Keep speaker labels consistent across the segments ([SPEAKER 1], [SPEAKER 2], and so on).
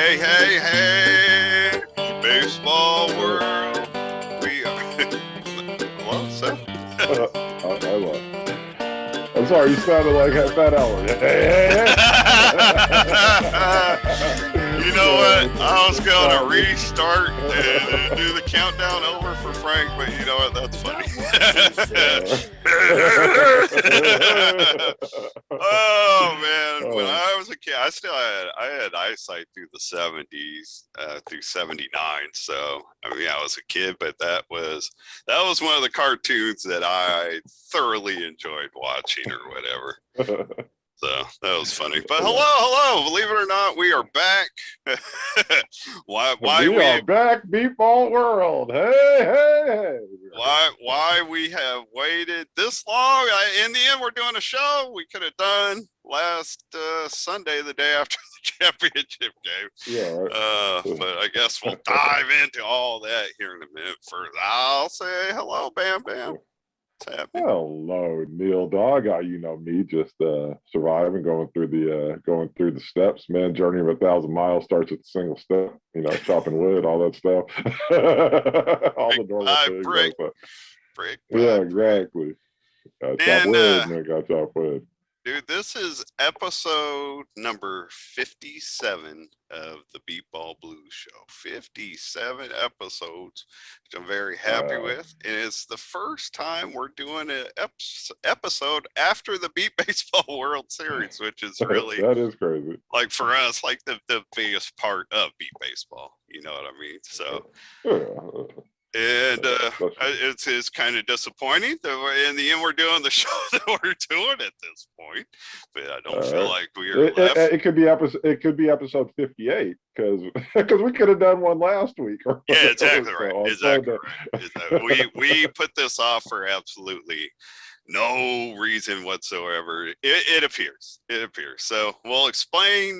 [SPEAKER 1] Hey, hey, hey, baseball world. We are. Hello, Seth?
[SPEAKER 2] Hello. I'm sorry, you sounded like Fat Albert.
[SPEAKER 1] You know what? I was going to restart and do the countdown over for Frank, but you know what? That's funny. Oh man, when I was a kid, I had eyesight through the 70s, through 79. So I mean, I was a kid, but that was one of the cartoons that I thoroughly enjoyed watching or whatever. So that was funny. But hello, believe it or not, we are back.
[SPEAKER 2] we are back, Beatball World. Hey.
[SPEAKER 1] Why we have waited this long? In the end, we're doing a show we could have done last Sunday, the day after the championship game.
[SPEAKER 2] Yeah, right.
[SPEAKER 1] But I guess we'll dive into all that here in a minute. First, I'll say hello, Bam Bam.
[SPEAKER 2] Hello, Neil Dog. You know me, just surviving, going through the steps. Man, journey of 1,000 miles starts at the single step. You know, chopping wood, all that stuff, all the normal things.
[SPEAKER 1] Brick.
[SPEAKER 2] Yeah, exactly. Chop wood, man. Got chop wood.
[SPEAKER 1] Dude, this is episode number 57 of the Beatball Blues Show. 57 episodes, which I'm very happy with. And it's the first time we're doing an episode after the Beat Baseball World Series, which is really...
[SPEAKER 2] that is crazy.
[SPEAKER 1] Like for us, like the biggest part of Beat Baseball. You know what I mean? So... And it's kind of disappointing that in the end we're doing the show that we're doing at this point, but I don't feel like we are left.
[SPEAKER 2] It could be episode 58 because we could have done one last week.
[SPEAKER 1] Yeah, exactly right. Exactly right. We put this off for absolutely no reason whatsoever. It appears. So we'll explain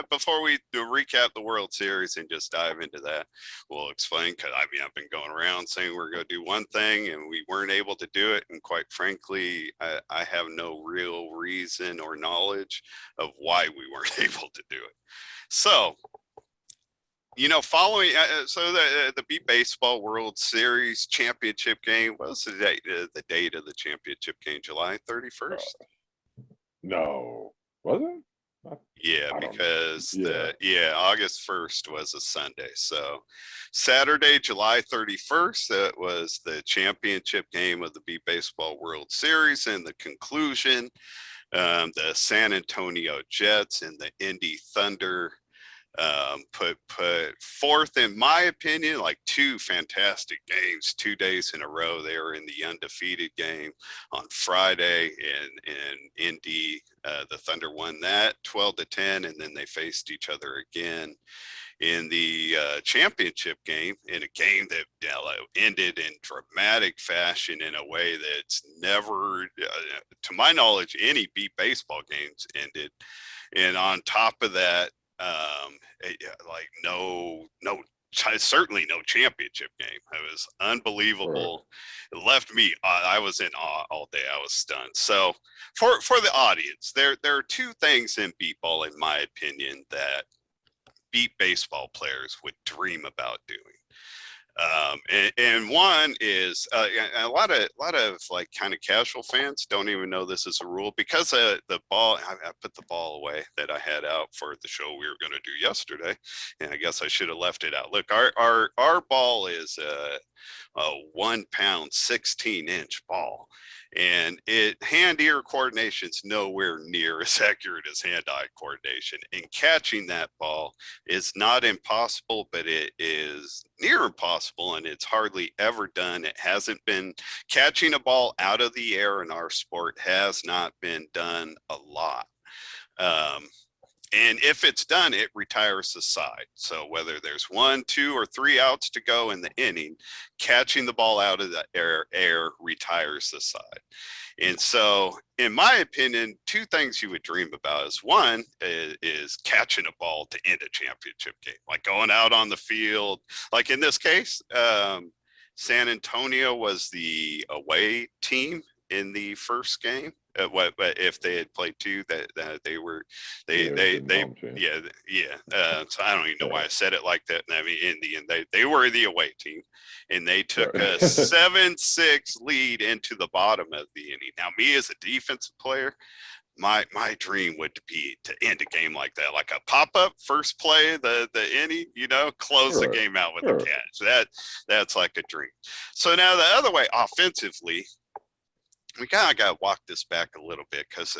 [SPEAKER 1] before we recap the World Series and just dive into that. We'll explain because I mean I've been going around saying we're going to do one thing and we weren't able to do it, and quite frankly, I have no real reason or knowledge of why we weren't able to do it. So. You know, following the Beat Baseball World Series championship game, what was the date of the championship game? July 31st?
[SPEAKER 2] No, was it?
[SPEAKER 1] Yeah, because August 1st was a Sunday. So Saturday, July 31st, that was the championship game of the Beat Baseball World Series, and the conclusion, the San Antonio Jets and the Indy Thunder put forth, in my opinion, like two fantastic games, 2 days in a row. They were in the undefeated game on Friday, and Indy, the Thunder won that 12-10, and then they faced each other again in the championship game, in a game that ended in dramatic fashion in a way that's never, to my knowledge, any Beat Baseball games ended. And on top of that, like certainly no championship game. It was unbelievable. It left me, I was in awe all day. I was stunned. So for the audience, there are two things in beatball, in my opinion, that Beat Baseball players would dream about doing. And one is a lot of like kind of casual fans don't even know this is a rule, because the ball, I put the ball away that I had out for the show we were going to do yesterday, and I guess I should have left it out. Look, our ball is a 1 pound 16-inch ball, and hand-ear coordination is nowhere near as accurate as hand-eye coordination. And catching that ball is not impossible, but it is near impossible, and it's hardly ever done. It hasn't been, catching a ball out of the air in our sport has not been done a lot. And if it's done, it retires the side. So whether there's 1, 2, or 3 outs to go in the inning, catching the ball out of the air retires the side. And so, in my opinion, two things you would dream about is, one is catching a ball to end a championship game, like going out on the field. Like in this case, San Antonio was the away team in the first game. What if they had played two? That they were
[SPEAKER 2] Yeah,
[SPEAKER 1] they
[SPEAKER 2] the
[SPEAKER 1] they
[SPEAKER 2] home team.
[SPEAKER 1] yeah. So I don't even know why I said it like that. I mean, Indy, and they were the away team, and they took a
[SPEAKER 2] Right.
[SPEAKER 1] 7-6 lead into the bottom of the inning. Now, me as a defensive player, my dream would be to end a game like that, like a pop-up first play, the inning, close the
[SPEAKER 2] Sure.
[SPEAKER 1] game out with a
[SPEAKER 2] Sure.
[SPEAKER 1] catch. That's like a dream. So now the other way, offensively, we kind of got to walk this back a little bit, because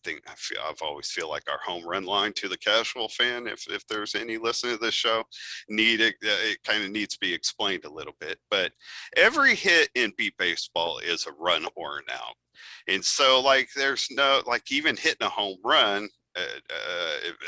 [SPEAKER 1] I've always feel like our home run line to the casual fan, if there's any listening to this show, it kind of needs to be explained a little bit. But every hit in beat baseball is a run or an out, and so like there's no, like, even hitting a home run.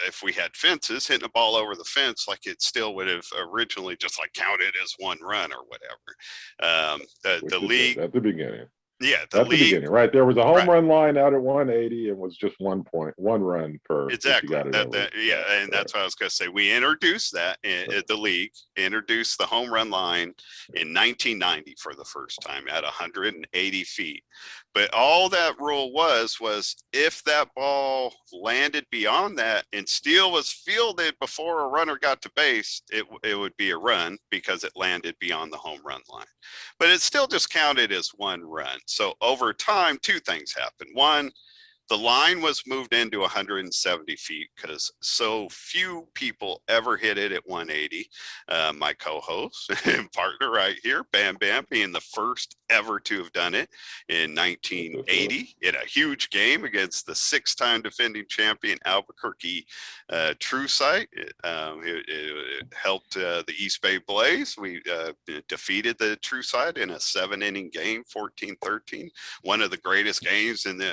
[SPEAKER 1] If we had fences, hitting a ball over the fence, like, it still would have originally just like counted as one run or whatever. The
[SPEAKER 2] Which it
[SPEAKER 1] league,
[SPEAKER 2] did at the beginning.
[SPEAKER 1] yeah, the
[SPEAKER 2] At the
[SPEAKER 1] league,
[SPEAKER 2] beginning, right? There was a home
[SPEAKER 1] right.
[SPEAKER 2] run line out at 180 and was just 1 point, one run per.
[SPEAKER 1] Exactly.
[SPEAKER 2] Got it over.
[SPEAKER 1] Yeah, and that's what I was going to say. We introduced that in
[SPEAKER 2] Right.
[SPEAKER 1] the league, introduced the home run line in 1990 for the first time at 180 feet. But all that rule was if that ball landed beyond that and still was fielded before a runner got to base, it would be a run because it landed beyond the home run line. But it still just counted as one run. So over time, two things happened. One, the line was moved into 170 feet because so few people ever hit it at 180. My co-host and partner right here, Bam Bam, being the first ever to have done it in 1980 in a huge game against the 6-time defending champion Albuquerque True Sight. It helped the East Bay Blaze. We defeated the True Sight in a 7-inning game, 14-13. One of the greatest games in the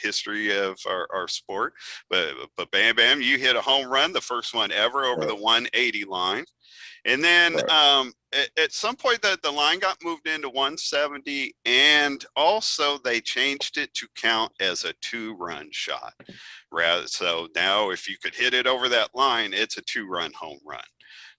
[SPEAKER 1] history of our sport. But Bam Bam, you hit a home run, the first one ever over the 180 line. And then at some point the line got moved into 170, and also they changed it to count as a 2-run shot. So now if you could hit it over that line, it's a 2-run home run,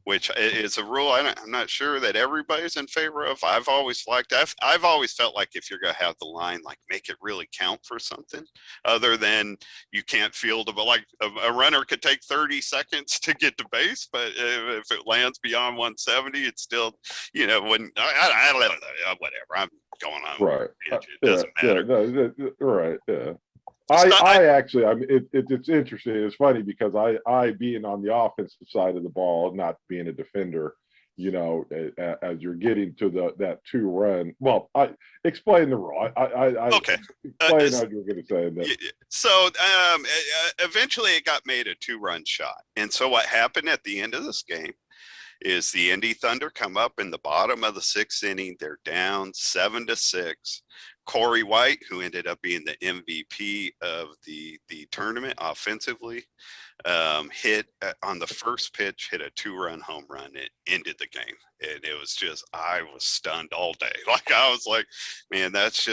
[SPEAKER 1] which is a rule I'm not sure that everybody's in favor of. I've always felt like if you're going to have the line, like, make it really count for something other than you can't field but like a runner could take 30 seconds to get to base, but if it lands beyond 170, it's still, when whatever, I'm going on.
[SPEAKER 2] Right.
[SPEAKER 1] It doesn't matter.
[SPEAKER 2] Right. Yeah. I actually, I mean, it's interesting. It's funny because I being on the offensive side of the ball, not being a defender, as you're getting to that 2-run. Well, I explain the rule.
[SPEAKER 1] Okay.
[SPEAKER 2] Explain how you were going to say that.
[SPEAKER 1] So eventually it got made a 2-run shot. And so what happened at the end of this game is the Indy Thunder come up in the bottom of the 6th inning. They're down 7-6. Corey White, who ended up being the MVP of the tournament offensively, hit on the first pitch, hit a 2-run home run. It ended the game. And it was just, I was stunned all day. Like, I was like, man, that's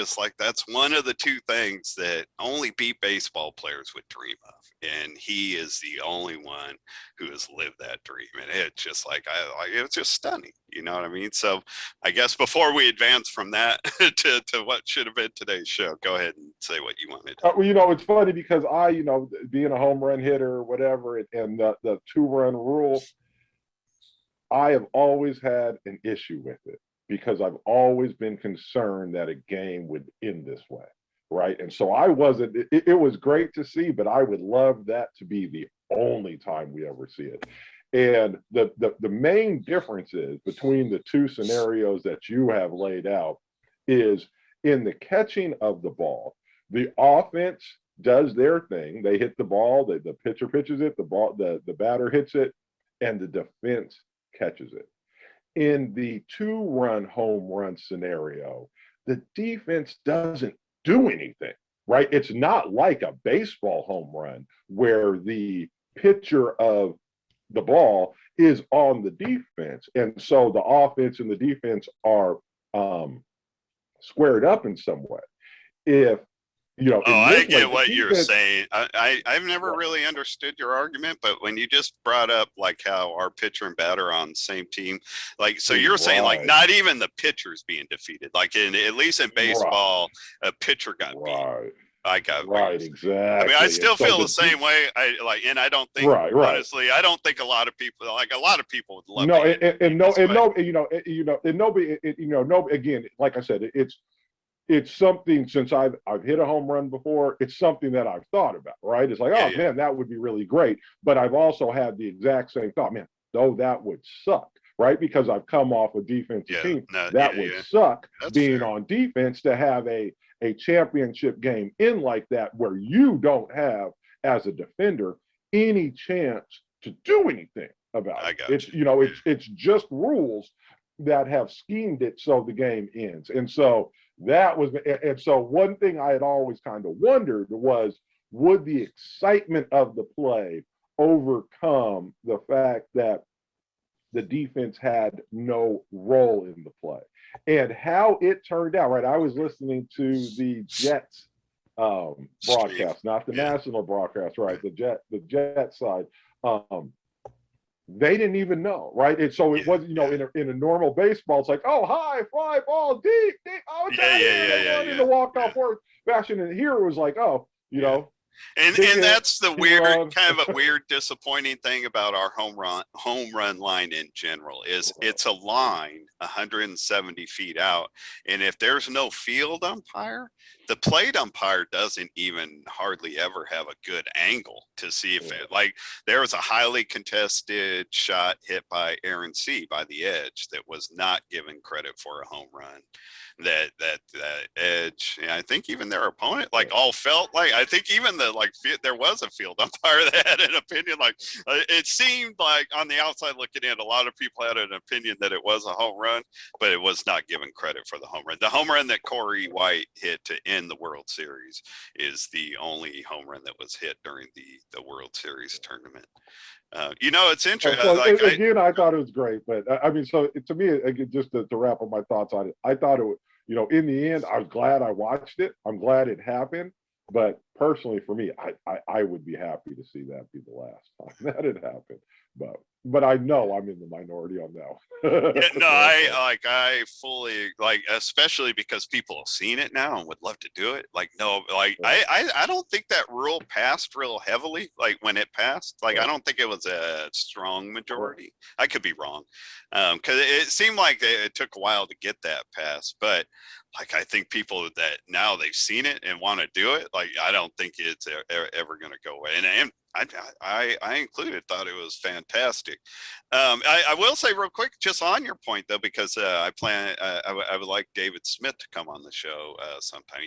[SPEAKER 1] one of the two things that only beat baseball players would dream of. And he is the only one who has lived that dream. And it's just like, it was just stunning. You know what I mean? So I guess before we advance from that to what should have been today's show, go ahead and say what you wanted.
[SPEAKER 2] Well, it's funny because being a home run hitter or whatever, and the 2-run rule, I have always had an issue with it because I've always been concerned that a game would end this way. Right. And so I wasn't, it was great to see, but I would love that to be the only time we ever see it. And the main difference is between the two scenarios that you have laid out is in the catching of the ball, the offense does their thing. They hit the ball, the pitcher pitches it, the batter hits it, and the defense catches it. In the 2-run home run scenario, the defense doesn't do anything, right? It's not like a baseball home run where the pitcher of the ball is on the defense. And so the offense and the defense are squared up in some way. If
[SPEAKER 1] I get what you're saying. I've never really understood your argument, but when you just brought up like how our pitcher and batter are on the same team, like, so you're saying like not even the pitcher's being defeated, like at least in baseball, a pitcher got beat. I got what
[SPEAKER 2] Right,
[SPEAKER 1] you're saying. I mean, I
[SPEAKER 2] exactly. And
[SPEAKER 1] still
[SPEAKER 2] so
[SPEAKER 1] feel the same way. And I don't think,
[SPEAKER 2] right, right.
[SPEAKER 1] honestly, I don't think a lot of people, like a lot of people would love to
[SPEAKER 2] No,
[SPEAKER 1] end it
[SPEAKER 2] and no,
[SPEAKER 1] this
[SPEAKER 2] and
[SPEAKER 1] way.
[SPEAKER 2] no, and nobody, no. Again, like I said, it's something since I've hit a home run before. It's something that I've thought about. Right? It's like,
[SPEAKER 1] Yeah,
[SPEAKER 2] oh
[SPEAKER 1] yeah,
[SPEAKER 2] man, that would be really great. But I've also had the exact same thought, man. Though that would suck, right? Because I've come off a defensive
[SPEAKER 1] yeah,
[SPEAKER 2] team.
[SPEAKER 1] no,
[SPEAKER 2] That
[SPEAKER 1] yeah,
[SPEAKER 2] would
[SPEAKER 1] yeah.
[SPEAKER 2] suck
[SPEAKER 1] That's
[SPEAKER 2] being
[SPEAKER 1] fair.
[SPEAKER 2] on defense to have a championship game in like that where you don't have as a defender any chance to do anything about
[SPEAKER 1] I
[SPEAKER 2] it.
[SPEAKER 1] got
[SPEAKER 2] It's
[SPEAKER 1] you. Yeah.
[SPEAKER 2] it's just rules that have schemed it so the game ends. And so that was and so one thing I had always kind of wondered was would the excitement of the play overcome the fact that the defense had no role in the play and how it turned out. Right, I was listening to the Jets
[SPEAKER 1] Stream.
[SPEAKER 2] broadcast, not the
[SPEAKER 1] Yeah.
[SPEAKER 2] national broadcast, right?
[SPEAKER 1] Right.
[SPEAKER 2] The Jet side. They didn't even know, right? And so it
[SPEAKER 1] Yeah.
[SPEAKER 2] was,
[SPEAKER 1] Yeah.
[SPEAKER 2] in a normal baseball, it's like, oh, high fly ball deep, deep, oh, it's
[SPEAKER 1] Yeah.
[SPEAKER 2] out
[SPEAKER 1] Yeah.
[SPEAKER 2] here,
[SPEAKER 1] Yeah.
[SPEAKER 2] they
[SPEAKER 1] Yeah.
[SPEAKER 2] run in
[SPEAKER 1] Yeah.
[SPEAKER 2] the walk
[SPEAKER 1] Yeah.
[SPEAKER 2] off forward fashion. And here it was like, oh,
[SPEAKER 1] Yeah.
[SPEAKER 2] big
[SPEAKER 1] And
[SPEAKER 2] hit,
[SPEAKER 1] that's the
[SPEAKER 2] 2
[SPEAKER 1] weird,
[SPEAKER 2] runs.
[SPEAKER 1] kind of a weird, disappointing thing about our home run line in general is it's a line 170 feet out, and if there's no field umpire, the plate umpire doesn't even hardly ever have a good angle to see if it, like, there was a highly contested shot hit by Aaron C by the edge that was not given credit for a home run. That edge, and I think even their opponent like all felt like, I think even the like there was a field umpire that had an opinion, like it seemed like on the outside looking in, a lot of people had an opinion that it was a home run, but it was not given credit for the home run. The home run that Corey White hit to end the World Series is the only home run that was hit during the World Series tournament. It's interesting.
[SPEAKER 2] So again, I thought it was great, but I mean, so to me, again, just to wrap up my thoughts on it, I thought it was, in the end, I was glad I watched it. I'm glad it happened, but personally, for me, I would be happy to see that be the last time that it happened. But I know I'm in the minority on that.
[SPEAKER 1] Yeah, no, I fully like, especially because people have seen it now and would love to do it. Like, no, like I don't think that rule passed real heavily. Like when it passed, like I don't think it was a strong majority. I could be wrong, because it seemed like it took a while to get that passed. But like I think people that now they've seen it and want to do it, like I don't think it's ever going to go away. And I included thought it was fantastic. I will say real quick, just on your point though, because I would like David Smith to come on the show sometime.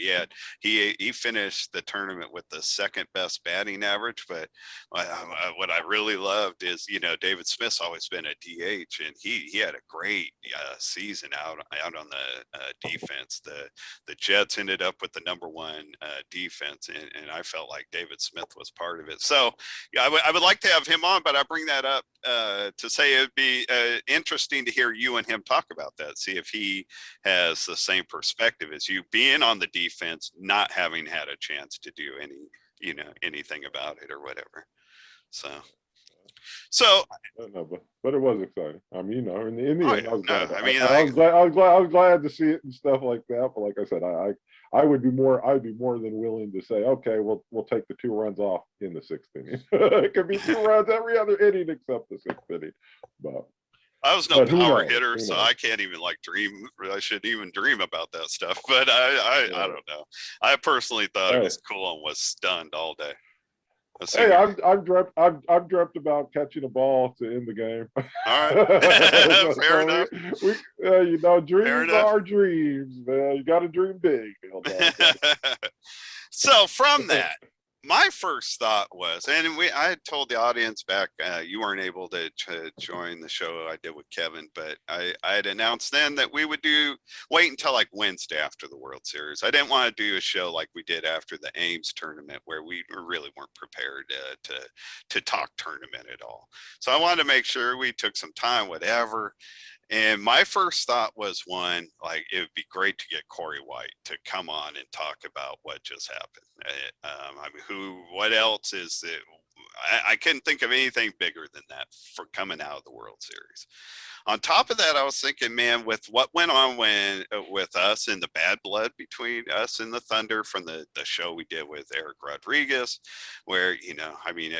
[SPEAKER 1] He finished the tournament with the second best batting average, but what I really loved is, David Smith's always been a DH, and he had a great season out on the defense. The Jets ended up with the #1 defense, and I felt like David Smith was part of it. So yeah, I would like to have him on, but I bring that up to say it'd be interesting to hear you and him talk about that. See if he has the same perspective as you, being on the defense, not having had a chance to do anything about it or whatever. So
[SPEAKER 2] No, but it was exciting. I mean, in the end, I was glad.
[SPEAKER 1] I mean,
[SPEAKER 2] I was glad to see it and stuff like that. But like I said, I would be more than willing to say, okay, we'll take the 2 runs off in the 6th inning. It could be 2 runs every other inning except the 6th inning. But
[SPEAKER 1] I was no power hitter,
[SPEAKER 2] Who
[SPEAKER 1] so
[SPEAKER 2] knows?
[SPEAKER 1] I can't even dream. I shouldn't even dream about that stuff. But I don't know. I personally thought it was cool and was stunned all day.
[SPEAKER 2] Hey, I've dreamt about catching a ball to end the game.
[SPEAKER 1] All right, fair enough.
[SPEAKER 2] Dreams are dreams, man. You got to dream big.
[SPEAKER 1] So from that, my first thought was, and I had told the audience back, you weren't able to join the show I did with Kevin, but I had announced then that we would wait until like Wednesday after the World Series. I didn't want to do a show like we did after the Ames tournament, where we really weren't prepared to talk tournament at all. So I wanted to make sure we took some time, whatever. And my first thought was, one, like, it would be great to get Corey White to come on and talk about what just happened. I mean, what else is it? I couldn't think of anything bigger than that for coming out of the World Series. On top of that, I was thinking, man, with what went on with us and the bad blood between us and the Thunder from the show we did with Eric Rodriguez, where, you know, I mean,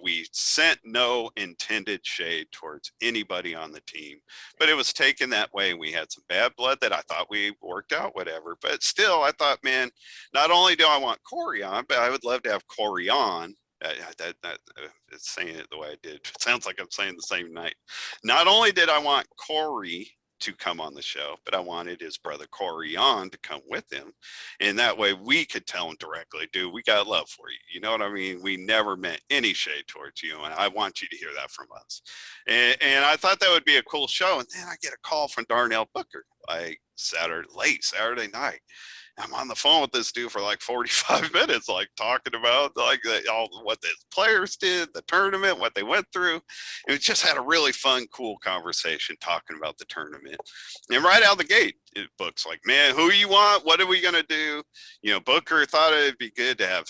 [SPEAKER 1] we sent no intended shade towards anybody on the team, but it was taken that way. We had some bad blood that I thought we worked out, whatever. But still, I thought, man, not only do I want Corion, but I would love to have Corion. It's saying it the way I did. It sounds like I'm saying the same night. Not only did I want Corey to come on the show, but I wanted his brother Corion to come with him. And that way we could tell him directly, dude, we got love for you. You know what I mean? We never meant any shade towards you. And I want you to hear that from us. And I thought that would be a cool show. And then I get a call from Darnell Booker, like late Saturday night. I'm on the phone with this dude for like 45 minutes, like talking about like all what the players did, the tournament, what they went through. And we just had a really fun, cool conversation talking about the tournament. And right out the gate, Book's like, man, who you want? What are we going to do? You know, Booker thought it'd be good to have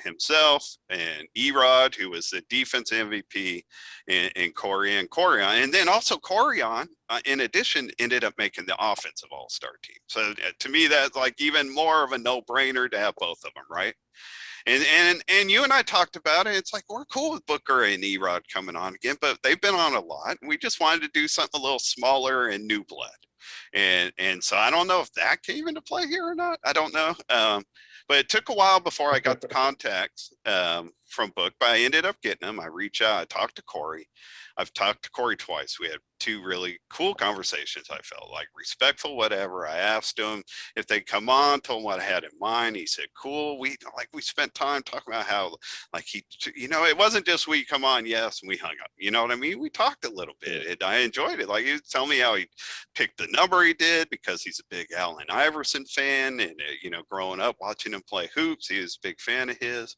[SPEAKER 1] himself and Erod, who was the defense MVP, and Corion. And then also Corion, in addition, ended up making the offensive all-star team. So to me, that's like even more of a no-brainer to have both of them, right? And you and I talked about it. It's like, we're cool with Booker and Erod coming on again, but they've been on a lot. And we just wanted to do something a little smaller and new blood. And so I don't know if that came into play here or not. I don't know. But it took a while before I got the contacts from Book, but I ended up getting them. I reached out, I talked to Corey. I've talked to Corey twice. We had two really cool conversations. I felt like respectful, whatever. I asked him if they come on, told him what I had in mind. He said, cool. We spent time talking about how, like, you know, it wasn't just we come on, yes, and we hung up. You know what I mean? We talked a little bit and I enjoyed it. Like, he would tell me how he picked the number he did because he's a big Allen Iverson fan. And, you know, growing up watching him play hoops, he was a big fan of his.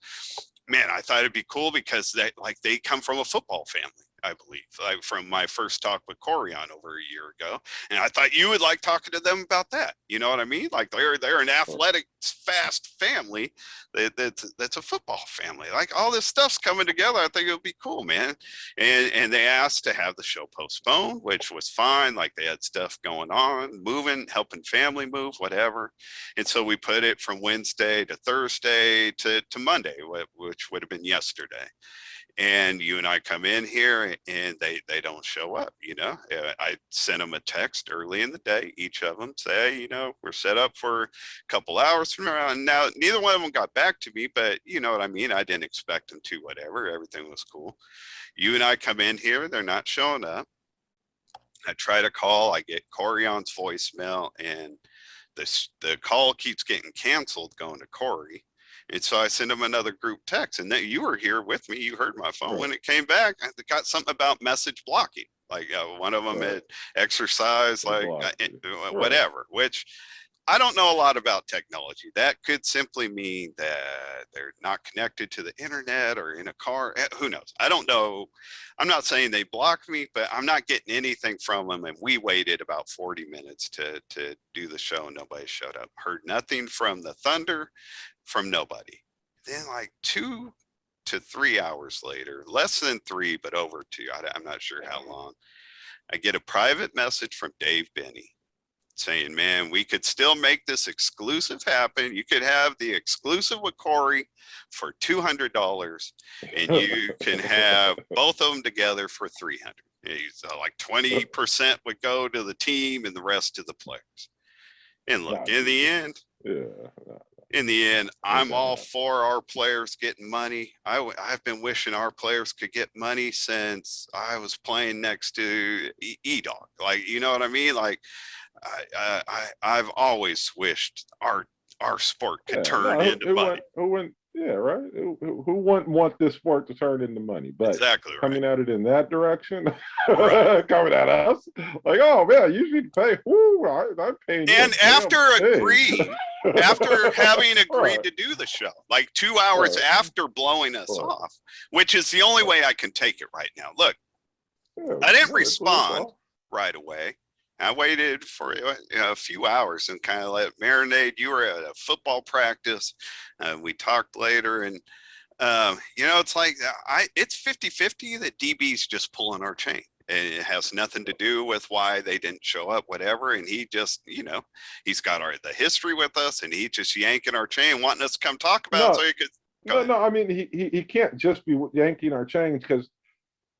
[SPEAKER 1] Man, I thought it'd be cool because they come from a football family, I believe, like from my first talk with Corion over a year ago. And I thought you would like talking to them about that. You know what I mean? Like they're an athletic, fast family that's a football family. Like all this stuff's coming together. I think it would be cool, man. And they asked to have the show postponed, which was fine. Like they had stuff going on, moving, helping family move, whatever. And so we put it from Wednesday to Thursday to Monday, which would have been yesterday. And you and I come in here and they don't show up. You know, I sent them a text early in the day, each of them say, hey, you know, we're set up for a couple hours from now. And now neither one of them got back to me, but you know what I mean? I didn't expect them to, whatever, everything was cool. You and I come in here, they're not showing up. I try to call, I get Corion's voicemail, and the call keeps getting canceled going to Corey. And so I sent him another group text, and then you were here with me. You heard my phone. Right. When it came back, I got something about message blocking. Like one of them had exercise, like whatever, which I don't know a lot about technology. That could simply mean that they're not connected to the internet or in a car. Who knows? I don't know. I'm not saying they blocked me, but I'm not getting anything from them. And we waited about 40 minutes to do the show. Nobody showed up. Heard nothing from the Thunder, from nobody. Then like 2 to 3 hours later, less than 3, but over 2, I'm not sure how long, I get a private message from Dave Benny saying, man, we could still make this exclusive happen. You could have the exclusive with Corey for $200 and you can have both of them together for $300. Like 20% would go to the team and the rest to the players. And look, in the end, I'm all for our players getting money. I've been wishing our players could get money since I was playing next to E-Dog. Like, you know what I mean? Like, I've always wished our sport could turn into money.
[SPEAKER 2] Who wouldn't want this sport to turn into money? But
[SPEAKER 1] exactly right.
[SPEAKER 2] Coming at it in that direction, right. Coming at us, like, oh man, you should pay. Woo, I'm paying.
[SPEAKER 1] And after having agreed to do the show, like 2 hours after blowing us off, which is the only way I can take it right now. Look, I didn't respond right away. I waited for a few hours and kind of let it marinate. You were at a football practice. We talked later, and It's like it's 50-50 that DB's just pulling our chain. And it has nothing to do with why they didn't show up, whatever. And he just, he's got the history with us, and he just yanking our chain, wanting us to come talk about it
[SPEAKER 2] No,
[SPEAKER 1] so he could
[SPEAKER 2] no. I mean, he can't just be yanking our chains, because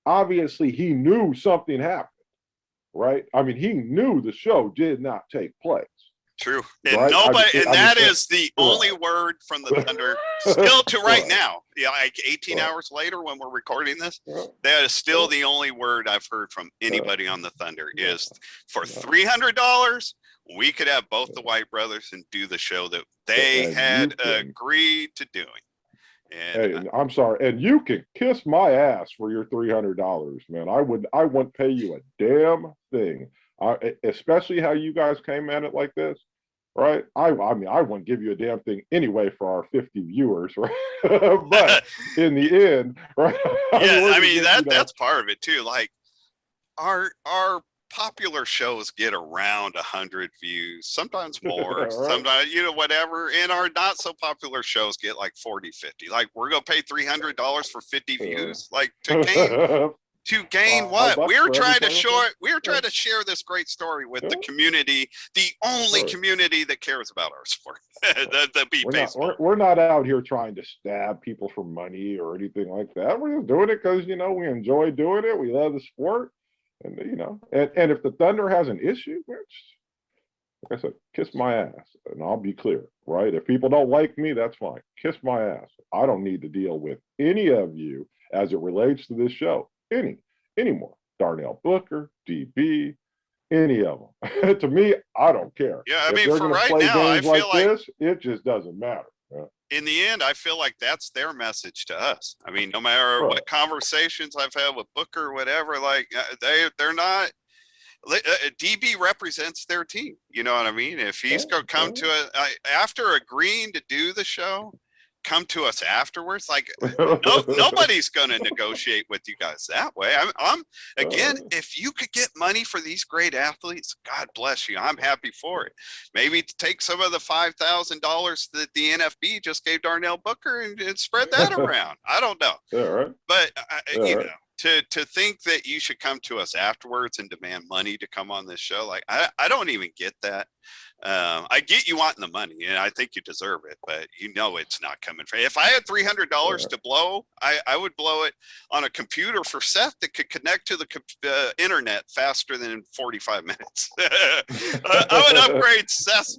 [SPEAKER 2] obviously he knew something happened, right? I mean, he knew the show did not take place.
[SPEAKER 1] True. And
[SPEAKER 2] right?
[SPEAKER 1] that is the only word from the Thunder still to right now. Yeah, like 18 hours later when we're recording this, that is still the only word I've heard from anybody on the Thunder is for $300, we could have both the White brothers and do the show that they had agreed to doing. And
[SPEAKER 2] hey, I'm sorry, and you can kiss my ass for your $300, man. I wouldn't pay you a damn thing. Especially how you guys came at it like this, right? I mean, I wouldn't give you a damn thing anyway for our 50 viewers, right? But in the end, right?
[SPEAKER 1] That's part of it too. Like our popular shows get around 100 views, sometimes more, right? Sometimes, whatever. And our not so popular shows get like 40, 50. Like, we're going to pay $300 for 50 views, like to gain what? We're trying to share this great story with the community, the only community that cares about our sport.
[SPEAKER 2] We're not out here trying to stab people for money or anything like that. We're just doing it because, we enjoy doing it. We love the sport. And, and if the Thunder has an issue, like I said, kiss my ass, and I'll be clear, right? If people don't like me, that's fine. Kiss my ass. I don't need to deal with any of you as it relates to this show. Anymore. Darnell Booker, DB, any of them. To me, I don't care.
[SPEAKER 1] Yeah, I mean, for right now, I feel like
[SPEAKER 2] this, it just doesn't matter.
[SPEAKER 1] In the end, I feel like that's their message to us. I mean, no matter what conversations I've had with Booker or whatever, like they're not. DB represents their team. You know what I mean? If he's going to come to it after agreeing to do the show, come to us afterwards. Like nobody's going to negotiate with you guys that way. I'm again, if you could get money for these great athletes, God bless you. I'm happy for it. Maybe take some of the $5,000 that the NFB just gave Darnell Booker and spread that around. I don't know. But to think that you should come to us afterwards and demand money to come on this show, like I don't even get that. I get you wanting the money, and I think you deserve it, but it's not coming from. If I had $300 to blow, I would blow it on a computer for Seth that could connect to the internet faster than 45 minutes. I would upgrade Seth.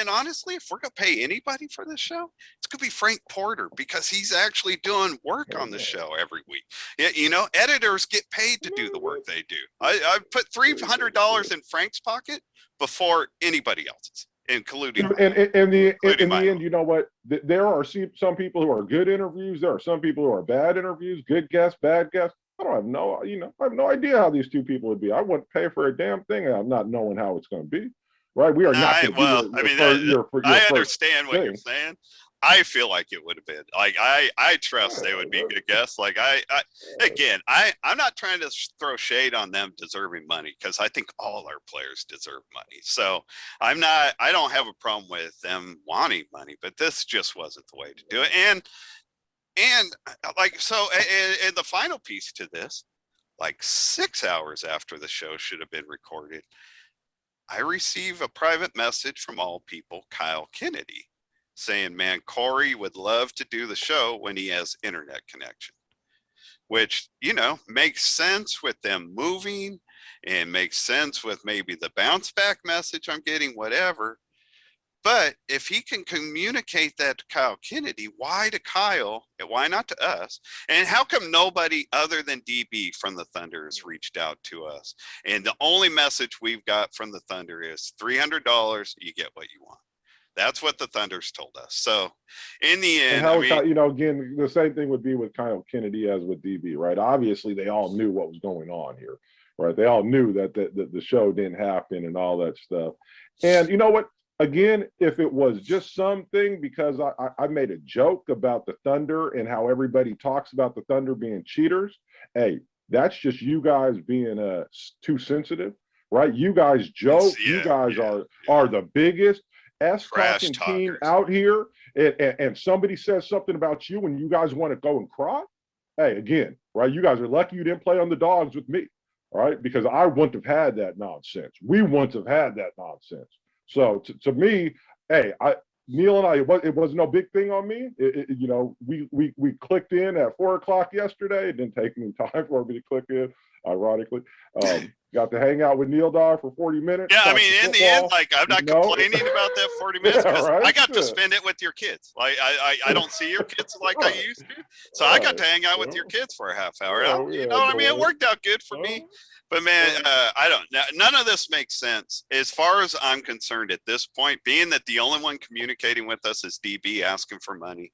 [SPEAKER 1] And honestly, if we're gonna pay anybody for this show, it's gonna be Frank Porter, because he's actually doing work on the show every week. Editors get paid to do the work they do. I put $300 in Frank's pocket before anybody else's, including
[SPEAKER 2] in the end, you know what? There are some people who are good interviews. There are some people who are bad interviews, good guests, bad guests. I have no idea how these two people would be. I wouldn't pay for a damn thing. I'm not knowing how it's going to be. Right? We are not.
[SPEAKER 1] I understand what you're saying. I feel like it would have been like I trust they would be good guests. Like I'm not trying to throw shade on them deserving money, because I think all our players deserve money. So I don't have a problem with them wanting money, but this just wasn't the way to do it. And the final piece to this, like 6 hours after the show should have been recorded, I receive a private message from all people, Kyle Kennedy, saying, man, Corey would love to do the show when he has internet connection, which, makes sense with them moving, and makes sense with maybe the bounce back message I'm getting, whatever. But if he can communicate that to Kyle Kennedy, why to Kyle and why not to us? And how come nobody other than DB from the Thunder has reached out to us? And the only message we've got from the Thunder is $300, you get what you want. That's what the Thunder's told us. So in the end,
[SPEAKER 2] again, the same thing would be with Kyle Kennedy as with DB, right? Obviously, they all knew what was going on here, right? They all knew that the show didn't happen and all that stuff. And you know what? Again, if it was just something because I made a joke about the Thunder and how everybody talks about the Thunder being cheaters, hey, that's just you guys being too sensitive, right? You guys joke. You guys are the biggest talking team out here, and somebody says something about you and you guys want to go and cry, hey, again, right? You guys are lucky you didn't play on the dogs with me, all right? Because I wouldn't have had that nonsense. We wouldn't have had that nonsense. So to me, hey, Neil and I, it was no big thing on me. You know, we clicked in at 4 o'clock yesterday. It didn't take any time for me to click in, ironically. Got to hang out with Neil Dog for 40 minutes.
[SPEAKER 1] Yeah, I mean, in the end, like, I'm not complaining about that 40 minutes because
[SPEAKER 2] right?
[SPEAKER 1] I got to spend it with your kids. Like, I don't see your kids like I used to. So I got to hang out with your kids for a half hour. You know what I mean? It worked out good for me. But man, I don't know. None of this makes sense as far as I'm concerned at this point, being that the only one communicating with us is DB asking for money.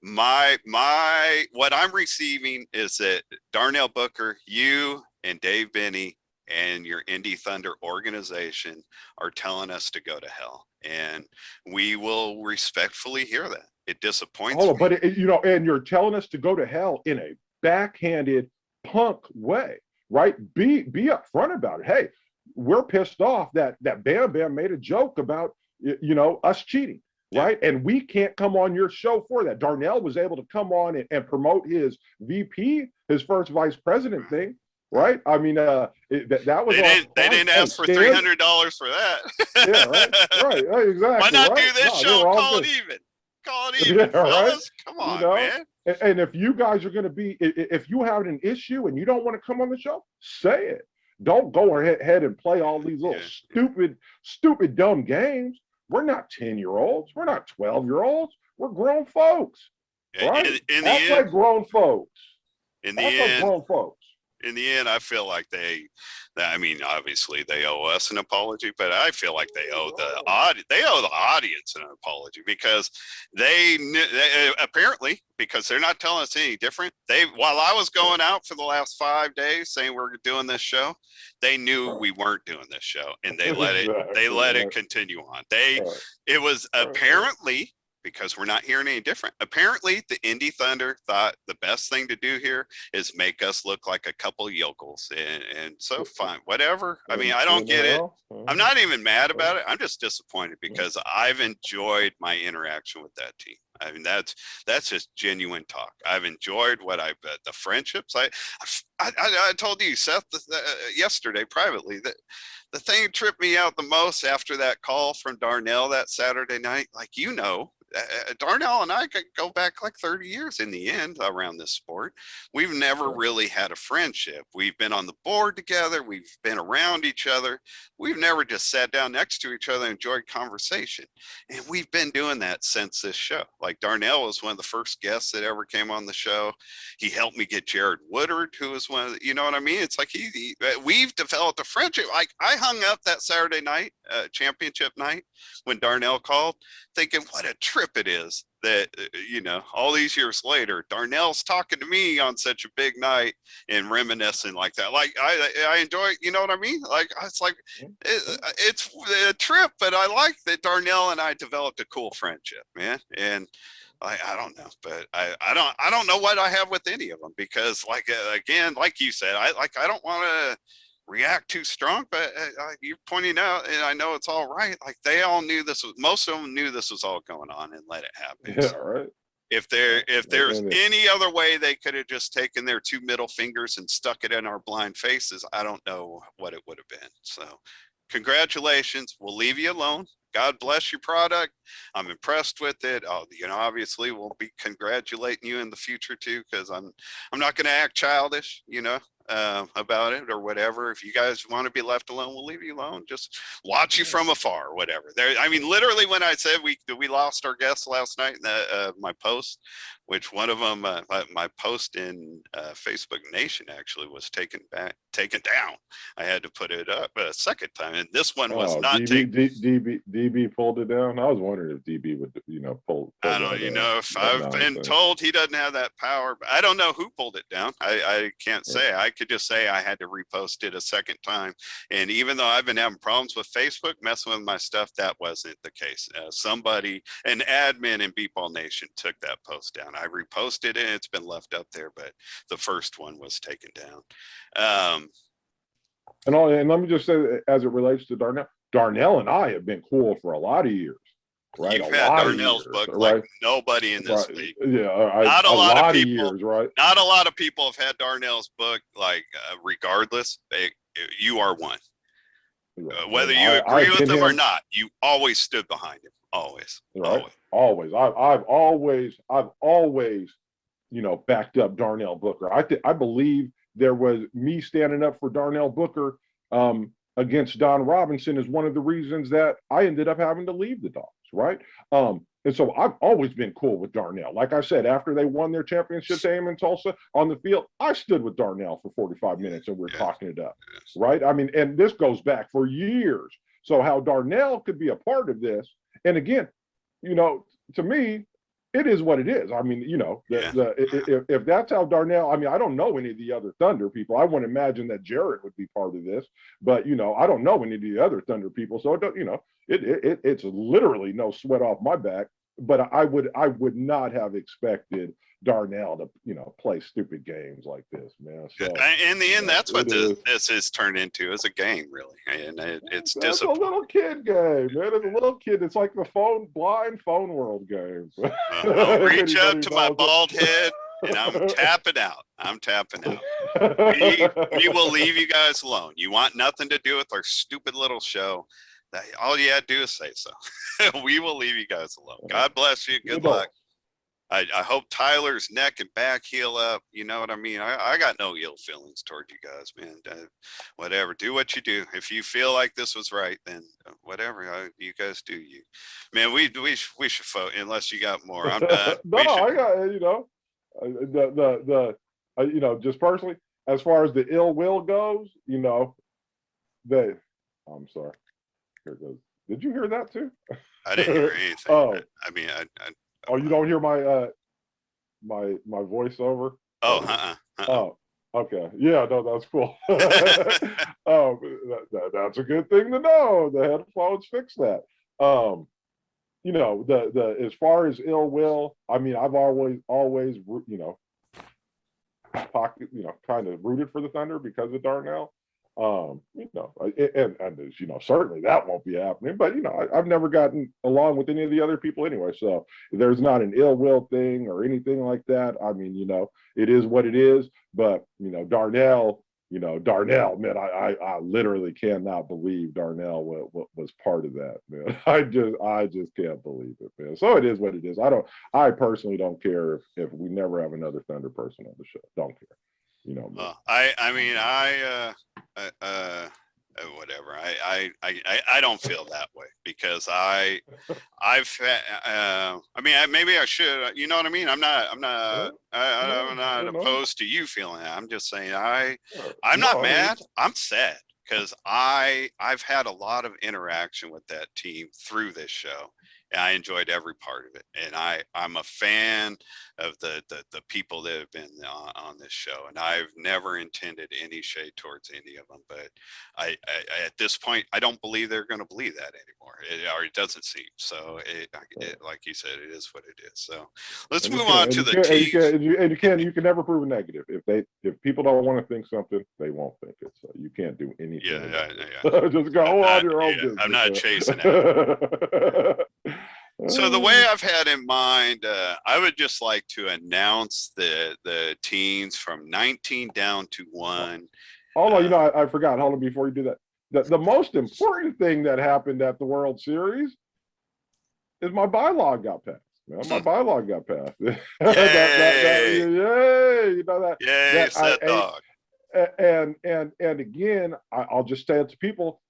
[SPEAKER 1] What I'm receiving is that Darnell Booker, you and Dave Benny and your Indy Thunder organization are telling us to go to hell, and we will respectfully hear that. It disappoints me.
[SPEAKER 2] But you know, and you're telling us to go to hell in a backhanded punk way, right? Be upfront about it. Hey, we're pissed off that Bam Bam made a joke about, you know, us cheating, right? And we can't come on your show for that. Darnell was able to come on and promote his VP, his first vice president thing. Right, I mean, that was.
[SPEAKER 1] They didn't ask for $300 for that.
[SPEAKER 2] Yeah, right, exactly.
[SPEAKER 1] Why not do this show? Call it even. Call it even, fellas. Right? Come on, you know? Man.
[SPEAKER 2] And if you guys are going to be, if you have an issue and you don't want to come on the show, say it. Don't go ahead and play all these little stupid, dumb games. We're not 10-year-olds. We're not 12-year-olds. We're grown folks. Right? That's like grown folks.
[SPEAKER 1] In the end, grown folks. In the end, I feel like I mean, obviously they owe us an apology, but I feel like they owe the audience an apology because they apparently, because they're not telling us any different. While I was going out for the last 5 days saying we're doing this show, they knew we weren't doing this show, and they let it continue on. It was apparently, because we're not hearing any different. Apparently, the Indy Thunder thought the best thing to do here is make us look like a couple yokels. And so fine, whatever. I mean, I don't get it. I'm not even mad about it. I'm just disappointed because I've enjoyed my interaction with that team. I mean, that's just genuine talk. I've enjoyed the friendships. I told you, Seth, yesterday privately that the thing that tripped me out the most after that call from Darnell that Saturday night, like, you know, Darnell and I could go back like 30 years in the end around this sport. We've never really had a friendship. We've been on the board together. We've been around each other. We've never just sat down next to each other and enjoyed conversation. And we've been doing that since this show. Like, Darnell was one of the first guests that ever came on the show. He helped me get Jared Woodard, who was one of the, you know what I mean? It's like we've developed a friendship. Like, I hung up that Saturday night, championship night, when Darnell called, thinking what a trip it is that, you know, all these years later, Darnell's talking to me on such a big night and reminiscing like that. Like, I enjoy, you know what I mean? Like, it's like, it's a trip, but I like that Darnell and I developed a cool friendship, man. And I don't know, but I don't know what I have with any of them, because like, again, like you said, I don't want to react too strong, but you're pointing out, and I know it's all right. Like, they all knew most of them knew this was all going on and let it happen.
[SPEAKER 2] Yeah,
[SPEAKER 1] so
[SPEAKER 2] right.
[SPEAKER 1] If there's any other way they could have just taken their two middle fingers and stuck it in our blind faces, I don't know what it would have been. So congratulations. We'll leave you alone. God bless your product. I'm impressed with it. You know, obviously we'll be congratulating you in the future too, because I'm not going to act childish, you know, about it or whatever. If you guys want to be left alone, we'll leave you alone. Just watch you from afar or whatever. I mean, literally, when I said we lost our guests last night in my post, which one of them, my post in Facebook Nation actually was taken down. I had to put it up a second time, and this one was not taken.
[SPEAKER 2] DB pulled it down. I was wondering if DB would, you know, pull
[SPEAKER 1] I don't, you know, if I've been told he doesn't have that power, but I don't know who pulled it down. I can't say. I could just say I had to repost it a second time. And even though I've been having problems with Facebook messing with my stuff, that wasn't the case. Somebody, an admin in Beatball Nation, took that post down. I reposted it. It's been left up there, but the first one was taken down.
[SPEAKER 2] And let me just say, as it relates to Darnell and I have been cool for a lot of years. right?
[SPEAKER 1] You've
[SPEAKER 2] A
[SPEAKER 1] had
[SPEAKER 2] lot of
[SPEAKER 1] Darnell's
[SPEAKER 2] years,
[SPEAKER 1] book
[SPEAKER 2] right?
[SPEAKER 1] like nobody in this
[SPEAKER 2] Right.
[SPEAKER 1] league.
[SPEAKER 2] Yeah,
[SPEAKER 1] Not a
[SPEAKER 2] a
[SPEAKER 1] lot of
[SPEAKER 2] lot of
[SPEAKER 1] people.
[SPEAKER 2] years, right?
[SPEAKER 1] Not a lot of people have had Darnell's book. Like regardless, you are one.
[SPEAKER 2] Right.
[SPEAKER 1] Whether
[SPEAKER 2] And
[SPEAKER 1] you agree
[SPEAKER 2] I've
[SPEAKER 1] with
[SPEAKER 2] been
[SPEAKER 1] him or
[SPEAKER 2] him,
[SPEAKER 1] not, you always stood behind him. Always,
[SPEAKER 2] right?
[SPEAKER 1] always.
[SPEAKER 2] Always. I've always, backed up Darnell Booker. I believe there was me standing up for Darnell Booker against Don Robinson is one of the reasons that I ended up having to leave the Dogs, right? And so I've always been cool with Darnell. Like I said, after they won their championship game in Tulsa on the field, I stood with Darnell for 45 minutes and we're talking it up, right? I mean, and this goes back for years. So how Darnell could be a part of this, and again, to me, it is what it is. I mean, if that's how Darnell, I mean, I don't know any of the other Thunder people. I wouldn't imagine that Jared would be part of this, but I don't know any of the other Thunder people. So it's literally no sweat off my back. But I would not have expected Darnell to play stupid games like this, man. So
[SPEAKER 1] in the end, that's what this is turned into, is a game, really, and it's
[SPEAKER 2] a little kid game, man. It's a little kid. It's like the blind phone world game.
[SPEAKER 1] I'll reach up to my bald head and I'm tapping out. We will leave you guys alone. You want nothing to do with our stupid little show. All you had to do is say so. We will leave you guys alone. God bless you. Good luck. I hope Tyler's neck and back heal up. You know what I mean? I got no ill feelings toward you guys, man. Whatever. Do what you do. If you feel like this was right, then whatever. You guys do you. Man, we should vote unless you got more. I'm done.
[SPEAKER 2] No, I got, just personally, as far as the ill will goes, I'm sorry. Here it goes. Did you hear that too?
[SPEAKER 1] I didn't hear anything.
[SPEAKER 2] Oh,
[SPEAKER 1] I mean,
[SPEAKER 2] oh, you don't hear my my voiceover?
[SPEAKER 1] Oh,
[SPEAKER 2] Oh, okay. Yeah, no, that's cool. That's a good thing to know. The headphones fix that. The as far as ill will, I mean, I've always kind of rooted for the Thunder because of Darnell. And certainly that won't be happening. But I've never gotten along with any of the other people anyway. So there's not an ill will thing or anything like that. I mean, it is what it is. But Darnell, man, I literally cannot believe Darnell was part of that, man. I just can't believe it, man. So it is what it is. I personally don't care if we never have another Thunder person on the show. Don't care.
[SPEAKER 1] Whatever. I don't feel that way because I mean, maybe I should, you know what I mean? I'm not opposed to you feeling that. I'm just saying, I'm not mad. I'm sad because I've had a lot of interaction with that team through this show. And I enjoyed every part of it, and I'm a fan of the people that have been on this show, and I've never intended any shade towards any of them. But I at this point, I don't believe they're going to believe that anymore, or it doesn't seem. So like you said, it is what it is. So let's move on to the teams.
[SPEAKER 2] You can never prove a negative. If people don't want to think something, they won't think it. So you can't do anything. Yeah. Just go on your own business.
[SPEAKER 1] I'm not chasing it. So the way I've had in mind, I would just like to announce the teams from 19 down to 1.
[SPEAKER 2] Hold on, I forgot. Hold on, before you do that. The most important thing that happened at the World Series is my bylaw got passed. Man, my bylaw got passed.
[SPEAKER 1] Yay!
[SPEAKER 2] Yay!
[SPEAKER 1] Yay, set dog.
[SPEAKER 2] And again, I'll just say it to people: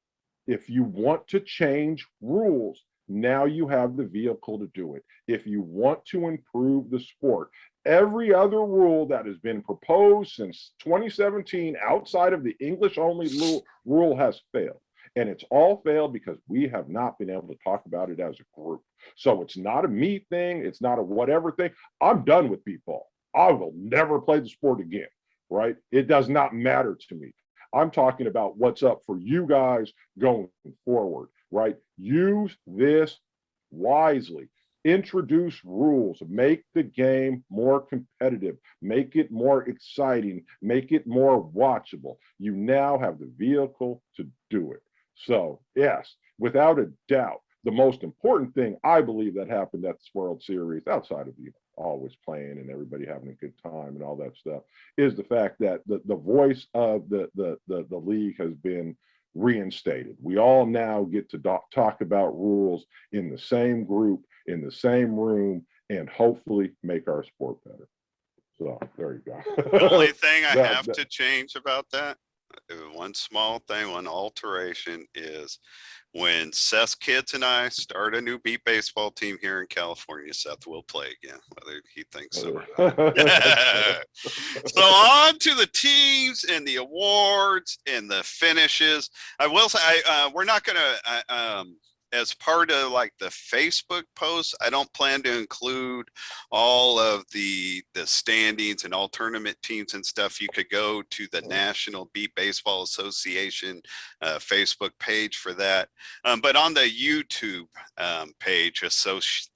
[SPEAKER 2] if you want to change rules, now you have the vehicle to do it. If you want to improve the sport, every other rule that has been proposed since 2017 outside of the English only rule has failed. And it's all failed because we have not been able to talk about it as a group. So it's not a me thing. It's not a whatever thing. I'm done with b-ball. I will never play the sport again, right? It does not matter to me. I'm talking about what's up for you guys going forward, right? Use this wisely. Introduce rules. Make the game more competitive. Make it more exciting. Make it more watchable. You now have the vehicle to do it. So, yes, without a doubt, the most important thing I believe that happened at this World Series, outside of always playing and everybody having a good time and all that stuff, is the fact that the voice of the league has been reinstated. We all now get to talk about rules in the same group, in the same room, and hopefully make our sport better. So there you go.
[SPEAKER 1] The only thing I have to change about that, one small thing, one alteration, is when Seth's kids and I start a new beat baseball team here in California, Seth will play again, whether he thinks so or not. So on to the teams and the awards and the finishes. I will say, we're not going to, as part of like the Facebook post, I don't plan to include all of the standings and all tournament teams and stuff. You could go to the National Beat Baseball Association Facebook page for that. But on the YouTube page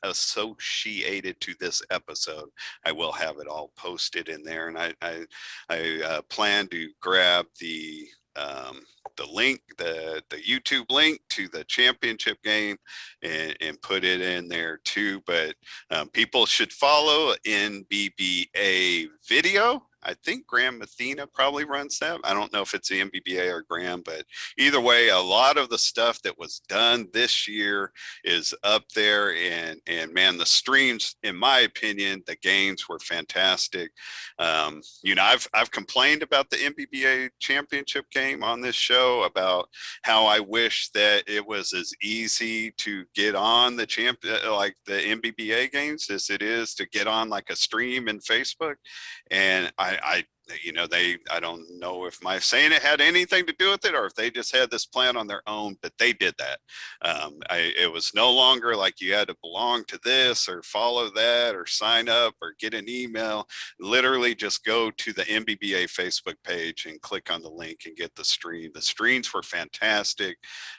[SPEAKER 1] associated to this episode, I will have it all posted in there. And I plan to grab the link, the YouTube link to the championship game and put it in there too. But people should follow NBBA video. I think Graham Mathena probably runs that. I don't know if it's the NBBA or Graham, but either way, a lot of the stuff that was done this year is up there. And man, the streams, in my opinion, the games were fantastic. You know, I've complained about the NBBA championship game on this show about how I wish that it was as easy to get on the like the NBBA games as it is to get on like a stream in Facebook. And I you know, I don't know if my saying it had anything to do with it or if they just had this plan on their own, but they did that. It was no longer like you had to belong to this or follow that or sign up or get an email. Literally just go to the NBBA Facebook page and click on the link and get the stream. The streams were fantastic.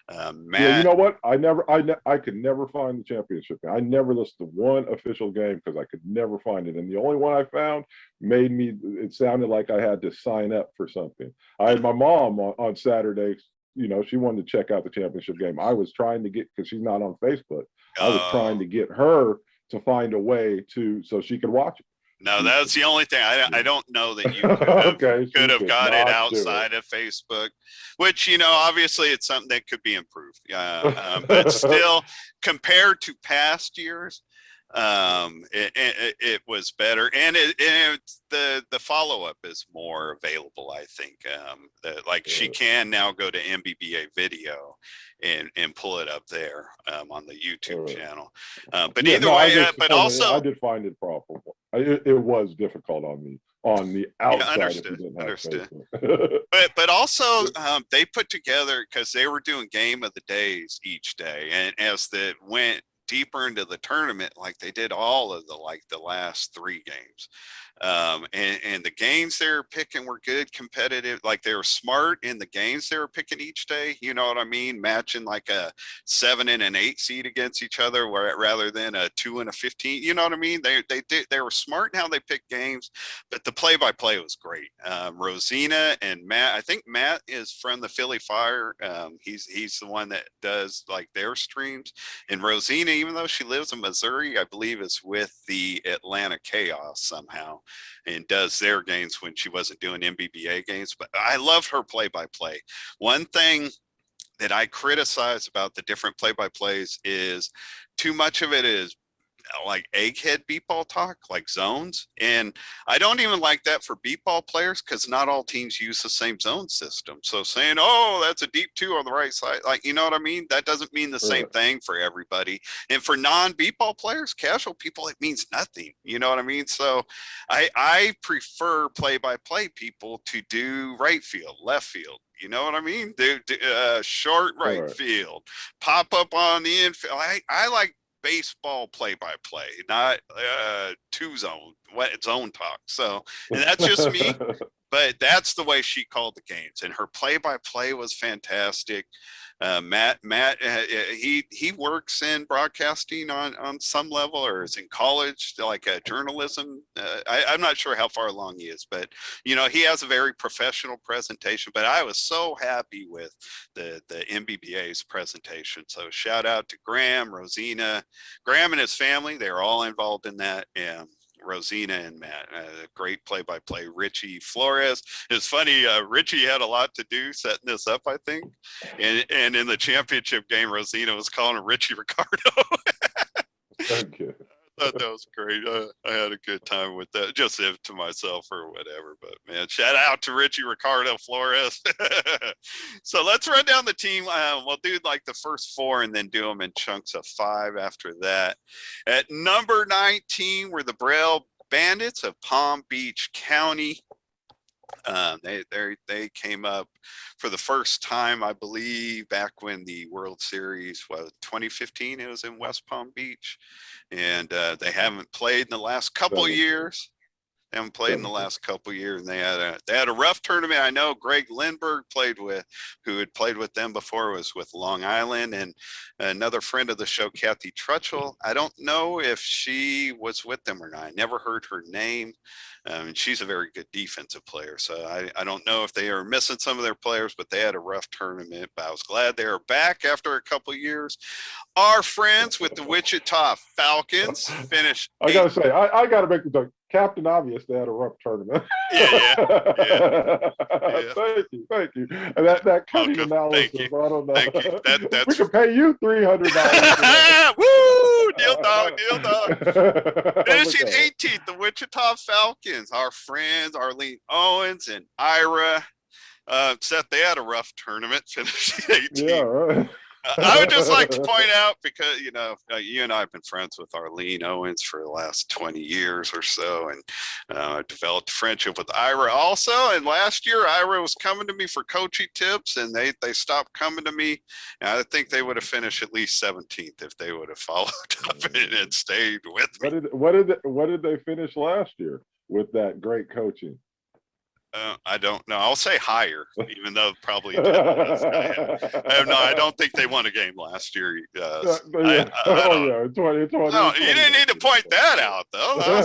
[SPEAKER 1] Matt,
[SPEAKER 2] yeah, you know what? I could never find the championship. I never listened to one official game because I could never find it. And the only one I found made me, it sounded like I had to sign up for something. I had my mom on Saturday, you know, she wanted to check out the championship game. I was trying to get, because she's not on Facebook, I was trying to get her to find a way so she could watch it.
[SPEAKER 1] No, that's the only thing. I don't know that you could have got it outside of Facebook, which, you know, obviously it's something that could be improved. But still, compared to past years, it was better, and the follow-up is more available, I think. She can now go to NBBA video and pull it up there on the YouTube channel. But yeah, either way, but also
[SPEAKER 2] I did find it profitable. It was difficult on the outside.
[SPEAKER 1] Yeah, understood. but also they put together, because they were doing game of the days each day, and as they went deeper into the tournament, like they did all of the last 3 games, and the games they were picking were good, competitive. Like they were smart in the games they were picking each day, you know what I mean, matching like a 7 and an 8 seed against each other, rather than a 2 and a 15, you know what I mean. They were smart in how they picked games, but the play-by-play was great. Rosina and Matt, I think Matt is from the Philly Fire. He's the one that does like their streams, and Rosina, even though she lives in Missouri, I believe is with the Atlanta Chaos somehow, and does their games when she wasn't doing NBBA games. But I love her play-by-play. One thing that I criticize about the different play-by-plays is too much of it is like egghead beat ball talk, like zones. And I don't even like that for beat ball players, because not all teams use the same zone system. So saying, oh, that's a deep 2 on the right side, like, you know what I mean? That doesn't mean the same thing for everybody. And for non-beat ball players, casual people, it means nothing. You know what I mean? So I prefer play-by-play people to do right field, left field. You know what I mean? Do short right field, pop up on the infield. I like baseball play-by-play, not zone talk. So, and that's just me. but that's the way she called the games, and her play-by-play was fantastic. Matt, he works in broadcasting on some level, or is in college, like journalism. I'm not sure how far along he is, but he has a very professional presentation. But I was so happy with the MBBA's presentation. So shout out to Graham and his family. They are all involved in that. And Rosina and Matt, great play-by-play. Richie Flores. It's funny, Richie had a lot to do setting this up, I think. And in the championship game, Rosina was calling him Richie Ricardo.
[SPEAKER 2] Okay.
[SPEAKER 1] I thought that was great. I had a good time with that, just to myself or whatever. But man, shout out to Richie Ricardo Flores. So let's run down the team. We'll do like the first 4 and then do them in chunks of 5 after that. At number 19 were the Braille Bandits of Palm Beach County. They came up for the first time, I believe, back when the World Series was 2015. It was in West Palm Beach, and they haven't played in the last couple of years. They haven't played in the last couple of years, and they had a rough tournament. I know Greg Lindbergh who had played with them before, was with Long Island, and another friend of the show, Kathy Trutchell. I don't know if she was with them or not. I never heard her name. And she's a very good defensive player. So I don't know if they are missing some of their players, but they had a rough tournament. But I was glad they are back after a couple of years. Our friends with the Wichita Falcons finished.
[SPEAKER 2] I got to say, I got to make the joke. Captain Obvious, they had a rough tournament.
[SPEAKER 1] Yeah.
[SPEAKER 2] Thank you. And that cutting analysis, I don't know.
[SPEAKER 1] Thank you. That's...
[SPEAKER 2] We can pay you $300.
[SPEAKER 1] Woo! Deal dog. Finishing 18th, the Wichita Falcons. Our friends Arlene Owens and Ira. Seth, they had a rough tournament, finishing 18th. Yeah, right. I would just like to point out, because you and I have been friends with Arlene Owens for the last 20 years or so, and I developed a friendship with Ira also. And last year, Ira was coming to me for coaching tips, and they stopped coming to me. And I think they would have finished at least 17th if they would have followed up and stayed with me.
[SPEAKER 2] What did they finish last year with that great coaching?
[SPEAKER 1] I don't know. I'll say higher, even though probably I don't think they won a game last year. No, you didn't need to point that out, though. I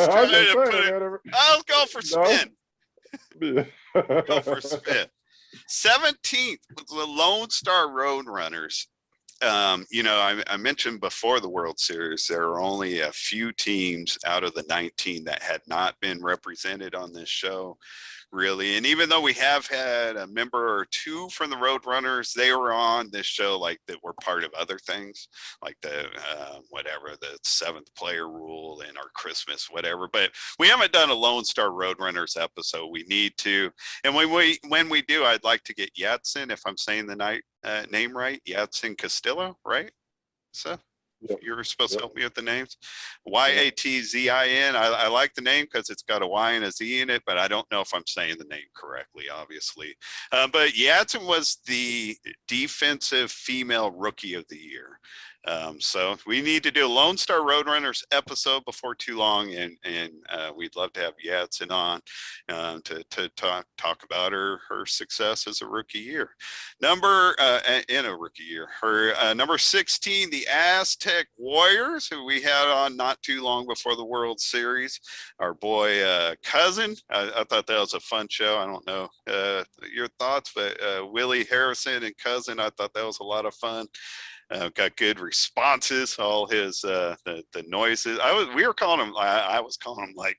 [SPEAKER 1] was going for spin. Go for spin. 17th was the Lone Star Roadrunners. I mentioned before the World Series, there are only a few teams out of the 19 that had not been represented on this show, really. And even though we have had a member or two from the Roadrunners, they were on this show like that were part of other things, like the the 7th player rule and our Christmas, whatever. But we haven't done a Lone Star Roadrunners episode. We need to. And when we do, I'd like to get Yatsen, if I'm saying the name right, Yatsen Castillo, right? So yep. You're supposed to help me with the names. Yatzin. I like the name because it's got a Y and a Z in it, but I don't know if I'm saying the name correctly, obviously. But Yatsen was the defensive female rookie of the year. So we need to do a Lone Star Roadrunners episode before too long, and we'd love to have Yatsen on to talk about her success as a rookie year. In a rookie year. Her number 16, the Aztec Warriors, who we had on not too long before the World Series. Our boy Cousin. I thought that was a fun show. I don't know your thoughts, but Willie Harrison and Cousin, I thought that was a lot of fun. Got good responses. All his the noises. We were calling him. I was calling him like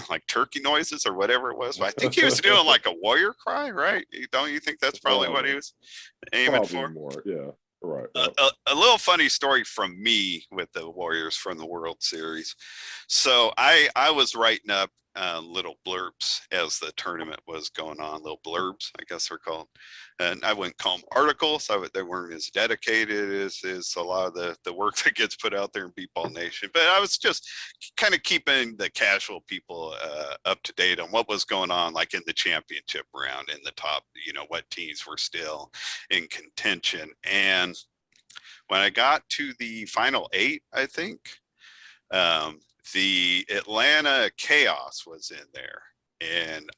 [SPEAKER 1] like turkey noises or whatever it was. But I think he was doing like a warrior cry, right? Don't you think that's probably what he was aiming for?
[SPEAKER 2] More, yeah. Right.
[SPEAKER 1] A little funny story from me with the Warriors from the World Series. So I was writing up little blurbs as the tournament was going on, little blurbs, I guess they're called. And I wouldn't call them articles. They weren't as dedicated as a lot of the work that gets put out there in Beat Ball Nation. But I was just kind of keeping the casual people up to date on what was going on, like in the championship round, in the top, what teams were still in contention. And when I got to the final 8, I think, the Atlanta Chaos was in there. And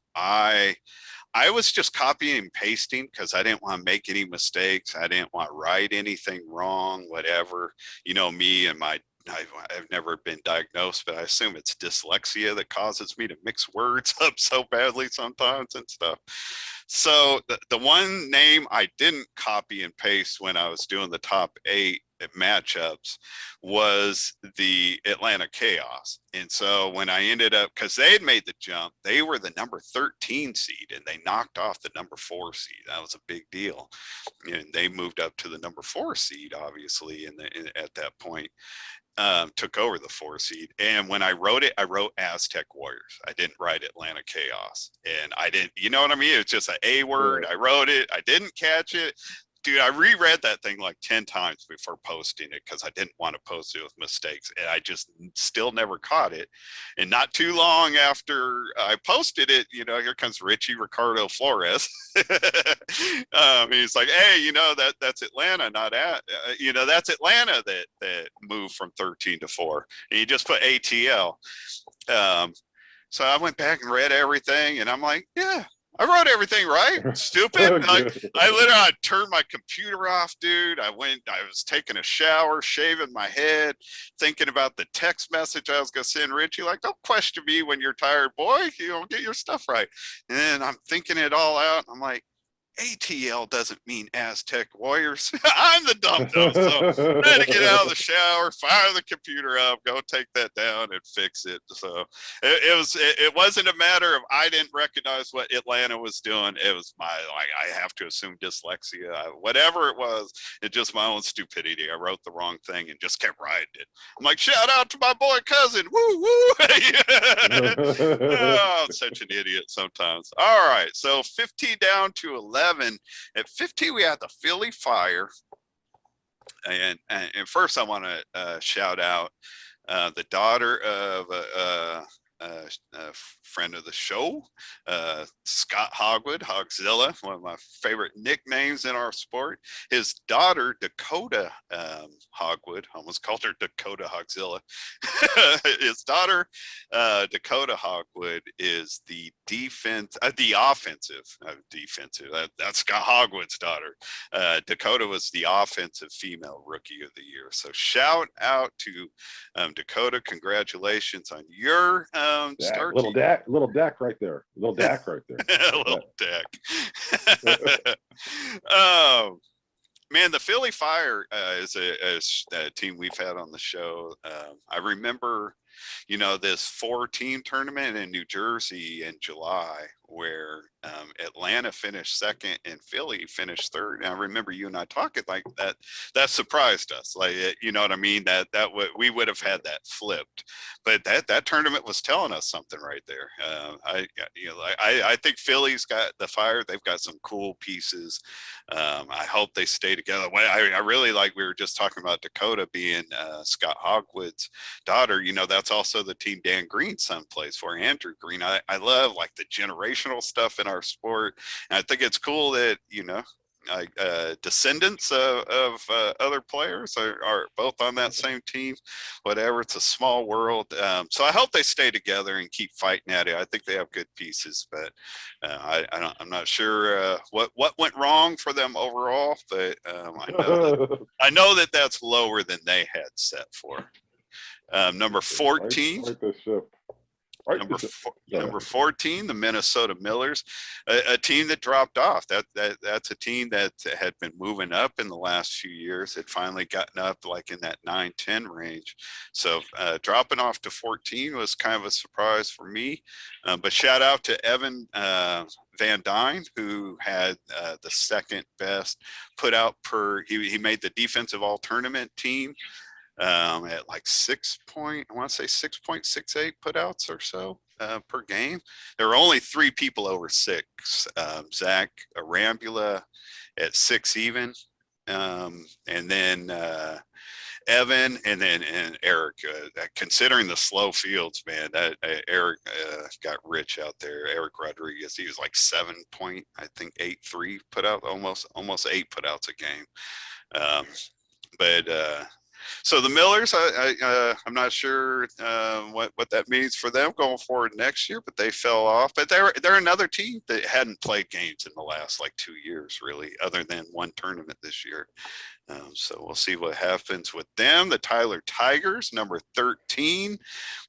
[SPEAKER 1] I was just copying and pasting because I didn't want to make any mistakes. I didn't want to write anything wrong, whatever. You know, me and I've never been diagnosed, but I assume it's dyslexia that causes me to mix words up so badly sometimes and stuff. So the one name I didn't copy and paste when I was doing the top 8 matchups was the Atlanta Chaos. And so when I ended up, because they had made the jump, they were the number 13 seed and they knocked off the number 4 seed. That was a big deal. And they moved up to the number 4 seed, obviously, at that point. Took over the 4 seed. And when I wrote it, I wrote Aztec Warriors. I didn't write Atlanta Chaos. And I didn't, you know what I mean? It's just an A word. I wrote it. I didn't catch it. Dude, I reread that thing like 10 times before posting it because I didn't want to post it with mistakes. And I just still never caught it. And not too long after I posted it, you know, here comes Richie Ricardo Flores. He's like, hey, you know, that's Atlanta, not you know, that's Atlanta that moved from 13 to 4. And you just put ATL. So I went back and read everything and I'm like, yeah, I wrote everything right. Stupid. I literally turned my computer off, dude. I was taking a shower, shaving my head, thinking about the text message I was going to send Richie. Like, don't question me when you're tired, boy. You know, get your stuff right. And then I'm thinking it all out. I'm like, ATL doesn't mean Aztec Warriors. I'm the dumb. So I had to get out of the shower, fire the computer up, go take that down and fix it. So it wasn't a matter of I didn't recognize what Atlanta was doing. It was I have to assume dyslexia, whatever it was. It's just my own stupidity. I wrote the wrong thing and just kept writing it. I'm like, shout out to my boy cousin. Woo woo. Oh, I'm such an idiot sometimes. All right, so 15 down to 11. At 15, we had the Philly Fire. And first, I want to shout out the daughter of a friend of the show, Scott Hogwood, Hogzilla, one of my favorite nicknames in our sport. His daughter, Dakota Hogwood, almost called her Dakota Hogzilla. His daughter, Dakota Hogwood, is the offensive. That's Scott Hogwood's daughter. Dakota was the offensive female rookie of the year. So shout out to Dakota. Congratulations on your start.
[SPEAKER 2] Little Dak right there. Little Dak right there.
[SPEAKER 1] Little Dak. Oh, man, the Philly Fire is a team we've had on the show. I remember, you know, this 4-team tournament in New Jersey in July where Atlanta finished second and Philly finished third. And I remember you and I talking like that. That surprised us. Like, you know what I mean? We would have had that flipped, but that tournament was telling us something right there. I think Philly's got the Fire. They've got some cool pieces. I hope they stay together. I really like, we were just talking about Dakota being Scott Hogwood's daughter. You know, that's also the team Dan Green's son plays for, Andrew Green. I love like the generational stuff in our sport. And I think it's cool that, you know, descendants of other players are both on that same team. Whatever, it's a small world. So I hope they stay together and keep fighting at it. I think they have good pieces, but I'm not sure what went wrong for them overall. But I know that that's lower than they had set for. Number 14.
[SPEAKER 2] Right this ship.
[SPEAKER 1] Number 14, the Minnesota Millers, a team that dropped off. That's a team that had been moving up in the last few years. Had finally gotten up like in that 9-10 range. So dropping off to 14 was kind of a surprise for me. But shout out to Evan Van Dyne, who had the second best put out he made the defensive all tournament team. At like 6.68 putouts or so per game. There were only 3 people over 6. Zach Arambula at 6 even, and then Evan, and Eric. Considering the slow fields, man, that Eric got rich out there. Eric Rodriguez, he was like 7.83 put out, almost 8 putouts a game. But So the Millers, I'm not sure what that means for them going forward next year, but they fell off. But they're another team that hadn't played games in the last like 2 years, really, other than one tournament this year. So we'll see what happens with them. The Tyler Tigers, number 13.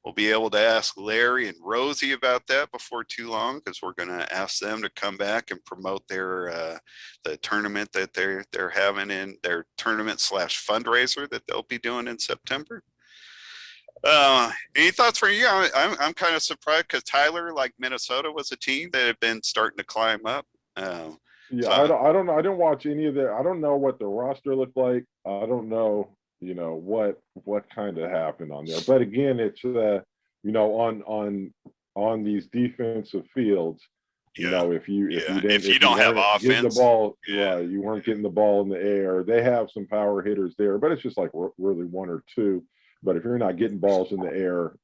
[SPEAKER 1] We'll be able to ask Larry and Rosie about that before too long, because we're going to ask them to come back and promote their the tournament that they're having in their tournament / fundraiser that they'll be doing in September. Any thoughts from you? I'm kind of surprised because Tyler, like Minnesota, was a team that had been starting to climb up.
[SPEAKER 2] Yeah,
[SPEAKER 1] So
[SPEAKER 2] I don't know. I didn't watch any of that. I don't know what the roster looked like. I don't know, what kind of happened on there. But again, it's on these defensive fields, if you
[SPEAKER 1] don't have
[SPEAKER 2] weren't getting the
[SPEAKER 1] offense,
[SPEAKER 2] ball, right, you weren't getting the ball in the air. They have some power hitters there, but it's just like really one or two. But if you're not getting balls in the air,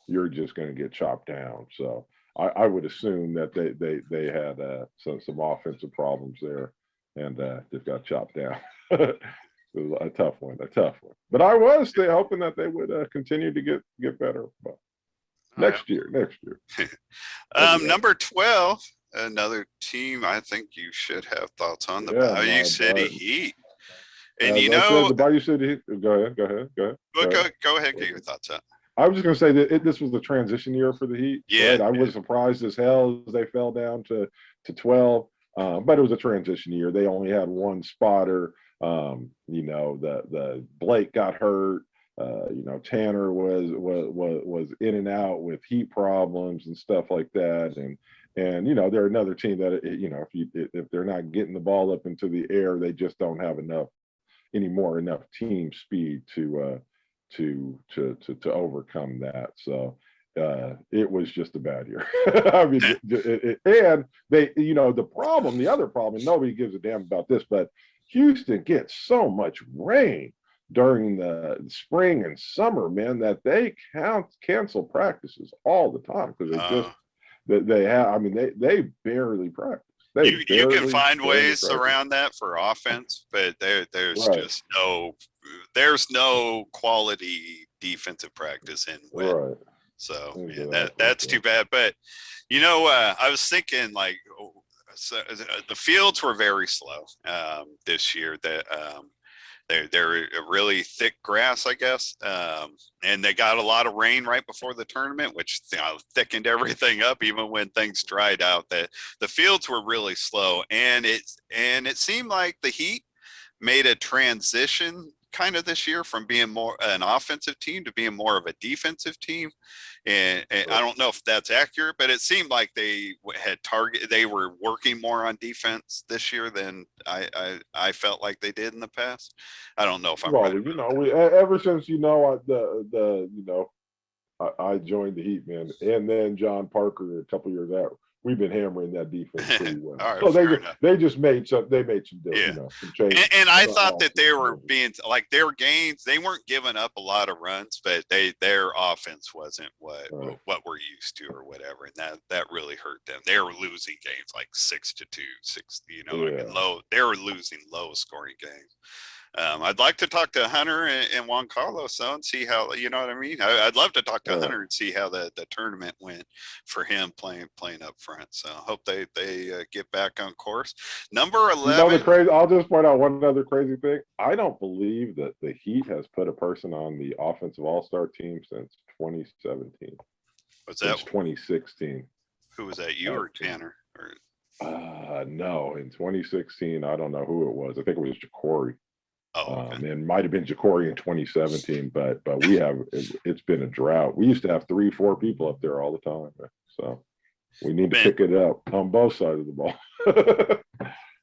[SPEAKER 2] you're just going to get chopped down. So I would assume that they had some offensive problems there, and just got chopped down. It was a tough one. But I was hoping that they would continue to get better. But next year.
[SPEAKER 1] Number 12, another team I think you should have thoughts on, the Bayou City Heat. And
[SPEAKER 2] the Bayou City Heat. Go ahead.
[SPEAKER 1] Go ahead and get your thoughts on.
[SPEAKER 2] I was just going to say that this was the transition year for the Heat.
[SPEAKER 1] Yeah,
[SPEAKER 2] right? I was surprised as hell as they fell down to 12, but it was a transition year. They only had one spotter. The Blake got hurt. Tanner was in and out with heat problems and stuff like that. And they're another team that if they're not getting the ball up into the air, they just don't have enough team speed to overcome that. So it was just a bad year. I mean, and they, the other problem, nobody gives a damn about this, but Houston gets so much rain during the spring and summer, man, that they cancel practices all the time because they barely practice.
[SPEAKER 1] You can find ways around that for offense, but there's just there's no quality defensive practice in wet.
[SPEAKER 2] Right.
[SPEAKER 1] So that's too bad. But I was thinking the fields were very slow this year. That they're really thick grass, I guess, and they got a lot of rain right before the tournament, which thickened everything up. Even when things dried out, that the fields were really slow, and it seemed like the Heat made a transition kind of this year from being more an offensive team to being more of a defensive team. And I don't know if that's accurate, but it seemed like they were working more on defense this year than I felt like they did in the past. I don't know if I'm right.
[SPEAKER 2] Ever since I joined the Heat, man, and then John Parker a couple years out, we've been hammering that defense pretty well.
[SPEAKER 1] Right,
[SPEAKER 2] so they just made some changes.
[SPEAKER 1] And I thought that they were being like their gains, they weren't giving up a lot of runs, but their offense wasn't what we're used to or whatever, and that really hurt them. They were losing games like 6-2, low. They were losing low scoring games. I'd like to talk to Hunter and Juan Carlos and see how, you know what I mean? I'd love to talk to Hunter and see how the tournament went for him playing up front. So I hope they get back on course. Number 11.
[SPEAKER 2] I'll just point out one other crazy thing. I don't believe that the Heat has put a person on the offensive all-star team since 2017.
[SPEAKER 1] Was that
[SPEAKER 2] 2016?
[SPEAKER 1] Who was that, you or Tanner?
[SPEAKER 2] No, in 2016, I don't know who it was. I think it was Ja'Cory.
[SPEAKER 1] Okay.
[SPEAKER 2] And might have been Ja'Cory in 2017, but it's been a drought. We used to have 3-4 people up there all the time, so we need to pick it up on both sides of the ball.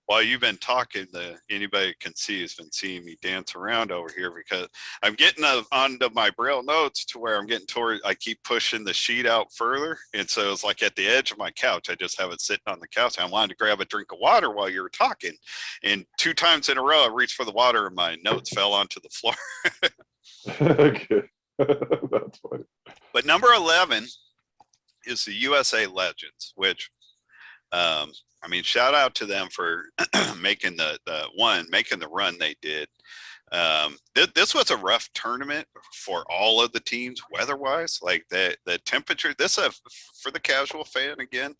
[SPEAKER 1] While you've been talking, anybody can see has been seeing me dance around over here because I'm getting onto my Braille notes to where I'm getting toward. I keep pushing the sheet out further, and so it's like at the edge of my couch. I just have it sitting on the couch. I wanted to grab a drink of water while you were talking, and 2 times in a row, I reached for the water, and my notes fell onto the floor.
[SPEAKER 2] Okay, that's funny.
[SPEAKER 1] But number 11 is the USA Legends, which. Shout out to them for making the run they did. This was a rough tournament for all of the teams weather-wise. Like the temperature. For the casual fan again.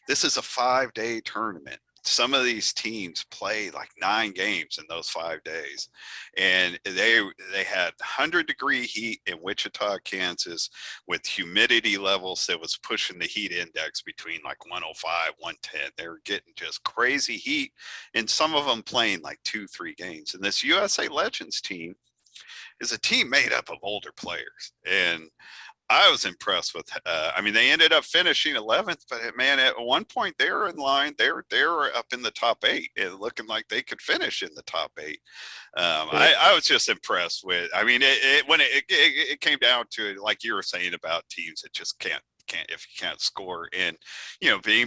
[SPEAKER 1] This is a 5-day tournament. Some of these teams play like 9 games in those 5 days, and they had 100-degree heat in Wichita, Kansas, with humidity levels that was pushing the heat index between like 105, 110. They were getting just crazy heat, and some of them playing like 2-3 games. And this USA Legends team is a team made up of older players, and I was impressed with. I mean, they ended up finishing 11th, but man, at one point they were in line. They were up in the top 8, and looking like they could finish in the top 8. I was just impressed with. I mean, when it came down to it, like you were saying about teams that just can't if you can't score, and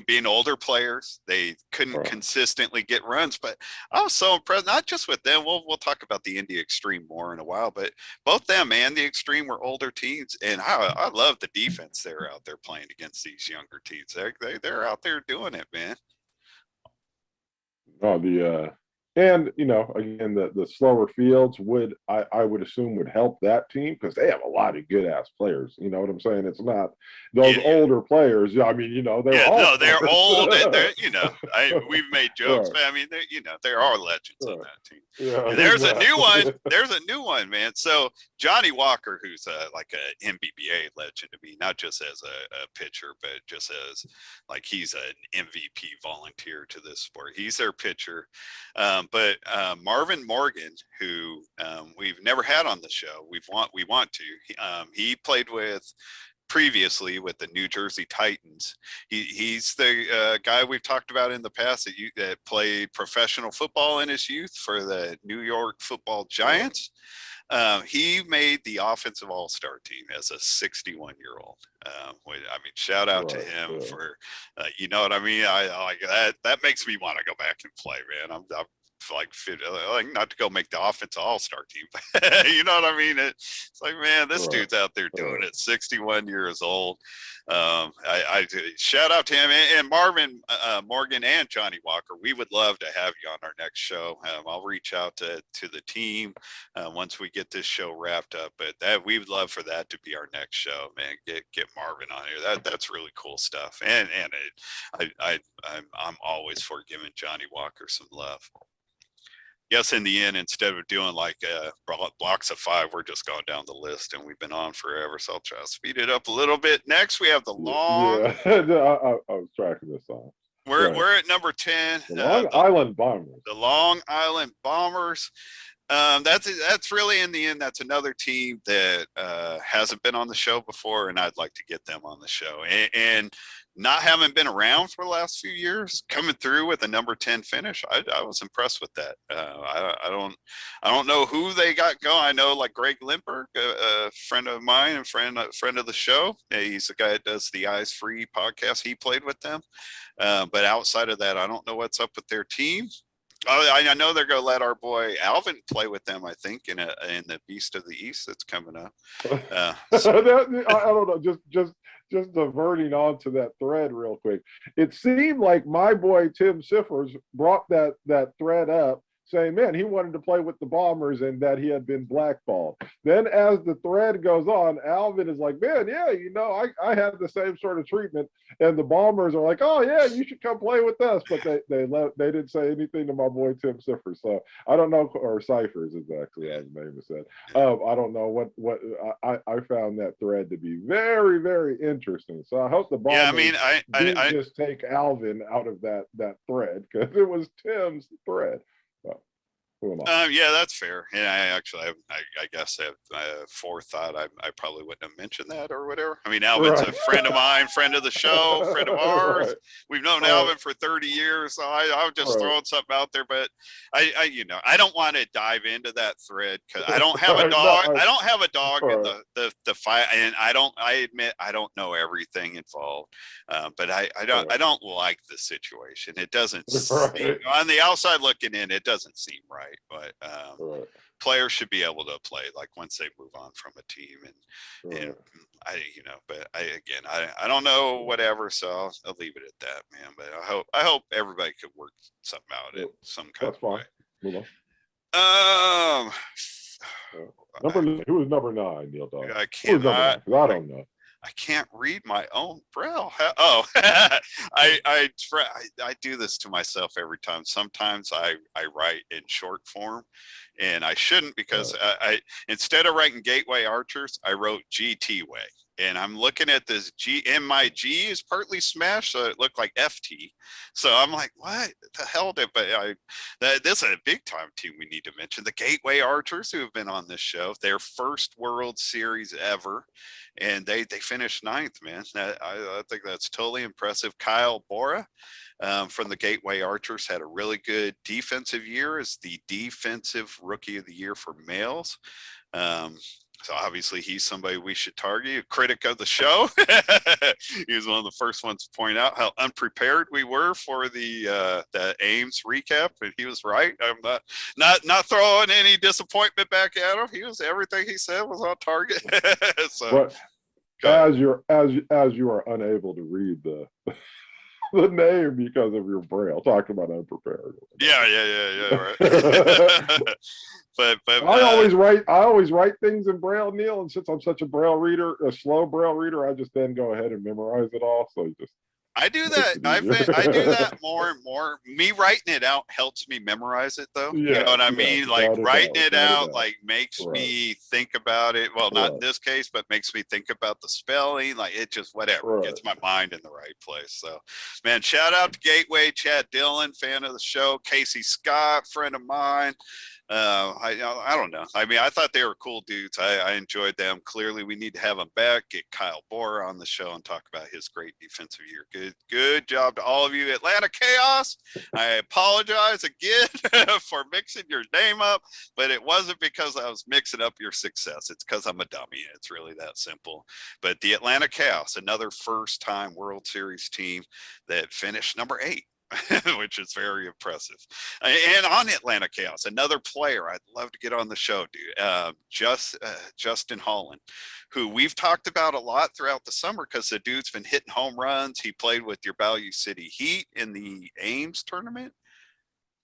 [SPEAKER 1] being older players, they couldn't consistently get runs. But I was so impressed, not just with them. We'll talk about the Indy Extreme more in a while, but both them and the Extreme were older teams, and I love the defense they're out there playing against these younger teams. They're out there doing it, man.
[SPEAKER 2] Oh, and again, the slower fields I would assume would help that team, because they have a lot of good ass players. You know what I'm saying? It's not those older players. I mean,
[SPEAKER 1] they're old. We've made jokes, but I mean, there are legends on that team.
[SPEAKER 2] Yeah,
[SPEAKER 1] there's a new one. There's a new one, man. So Johnny Walker, who's like a MBBA legend to me, not just as a pitcher, but just as like he's an MVP volunteer to this sport. He's their pitcher. But Marvin Morgan, who we've never had on the show, we want to. He played previously with the New Jersey Titans. He's the guy we've talked about in the past that played professional football in his youth for the New York Football Giants. He made the offensive all-star team as a 61-year-old. I mean, shout out to him for, you know what I mean? I like that. That makes me want to go back and play, man. I'm like not to go make the offensive all-star team, but you know what I mean? It's like, man, this dude's out there doing it, 61 years old. I shout out to him and Marvin Morgan and Johnny Walker. We would love to have you on our next show. I'll reach out to the team once we get this show wrapped up, but we would love for that to be our next show, man. Get Marvin on here. That's really cool stuff. And I'm always for giving Johnny Walker some love. Yes, in the end, instead of doing like blocks of 5, we're just going down the list, and we've been on forever. So I'll try to speed it up a little bit. Next, we have the long.
[SPEAKER 2] Yeah, I was tracking this on.
[SPEAKER 1] We're at number 10.
[SPEAKER 2] The Long Island Bombers.
[SPEAKER 1] The Long Island Bombers. That's really, in the end, that's another team that hasn't been on the show before, and I'd like to get them on the show. And not having been around for the last few years, coming through with a number 10 finish, I was impressed with that. I don't know who they got going. I know like Greg Limper, a friend of mine and friend of the show. He's the guy that does the Eyes Free podcast. He played with them, but outside of that, I don't know what's up with their team. I know they're going to let our boy Alvin play with them, I think, in the Beast of the East that's coming up.
[SPEAKER 2] I don't know, just diverting onto that thread real quick. It seemed like my boy Tim Siffers brought that thread up, saying, man, he wanted to play with the Bombers and that he had been blackballed. Then as the thread goes on, Alvin is like, man, yeah, I had the same sort of treatment. And the Bombers are like, oh, yeah, you should come play with us. But they didn't say anything to my boy Tim Siffers. So I don't know, or Cyphers is actually how the name is said. I don't know what I found that thread to be very, very interesting. So I hope the Bombers didn't just take Alvin out of that thread, because it was Tim's thread.
[SPEAKER 1] Yeah, that's fair. And I guess I forethought I probably wouldn't have mentioned that or whatever. I mean, Alvin's a friend of mine, friend of the show, friend of ours. Right. We've known Alvin for 30 years, so I was just throwing something out there. But I don't want to dive into that thread because I don't have a dog. I don't have a dog in the fight, and I admit I don't know everything involved. But I don't like the situation. It doesn't seem, on the outside looking in, it doesn't seem right. But players should be able to play like once they move on from a team, and I don't know whatever, so I'll leave it at that, man. But I hope everybody could work something out in some kind of way.
[SPEAKER 2] Who was number 9, Neil Dog?
[SPEAKER 1] I
[SPEAKER 2] Who was
[SPEAKER 1] can't.
[SPEAKER 2] number 9? 'Cause I don't know.
[SPEAKER 1] I can't read my own braille. Oh, I do this to myself every time. Sometimes I write in short form, and I shouldn't, because I instead of writing Gateway Archers, I wrote GT Way. And I'm looking at this G, and my G is partly smashed, so it looked like FT. So I'm like, what the hell did? But this is a big time team we need to mention, the Gateway Archers, who have been on this show, their first World Series ever, and they finished 9th, man. I think that's totally impressive. Kyle Bora from the Gateway Archers had a really good defensive year as the defensive rookie of the year for males. So obviously he's somebody we should target. A critic of the show. He was one of the first ones to point out how unprepared we were for the Ames recap, and he was right. I'm not throwing any disappointment back at him. He was, everything he said was on target. So,
[SPEAKER 2] but as you are unable to read the name because of your braille, talking about unprepared.
[SPEAKER 1] Yeah, right. But
[SPEAKER 2] I always write things in braille, Neil, and since I'm such a braille reader, a slow braille reader, I just then go ahead and memorize it all. So
[SPEAKER 1] I do that. I do that more and more. Me writing it out helps me memorize it, though. You know what I mean? Like writing it out, like makes me think about it. Well, not in this case, but makes me think about the spelling. Like it just whatever gets my mind in the right place. So, man, shout out to Gateway, Chad Dillon, fan of the show, Casey Scott, friend of mine. I don't know. I mean, I thought they were cool dudes. I enjoyed them. Clearly, we need to have them back. Get Kyle Bora on the show and talk about his great defensive year. Good job to all of you, Atlanta Chaos. I apologize again for mixing your name up, but it wasn't because I was mixing up your success. It's because I'm a dummy. It's really that simple. But the Atlanta Chaos, another first-time World Series team that finished number 8. Which is very impressive. And on Atlanta Chaos, another player I'd love to get on the show, dude, Justin Holland, who we've talked about a lot throughout the summer because the dude's been hitting home runs. He played with your Bayou City Heat in the Ames tournament,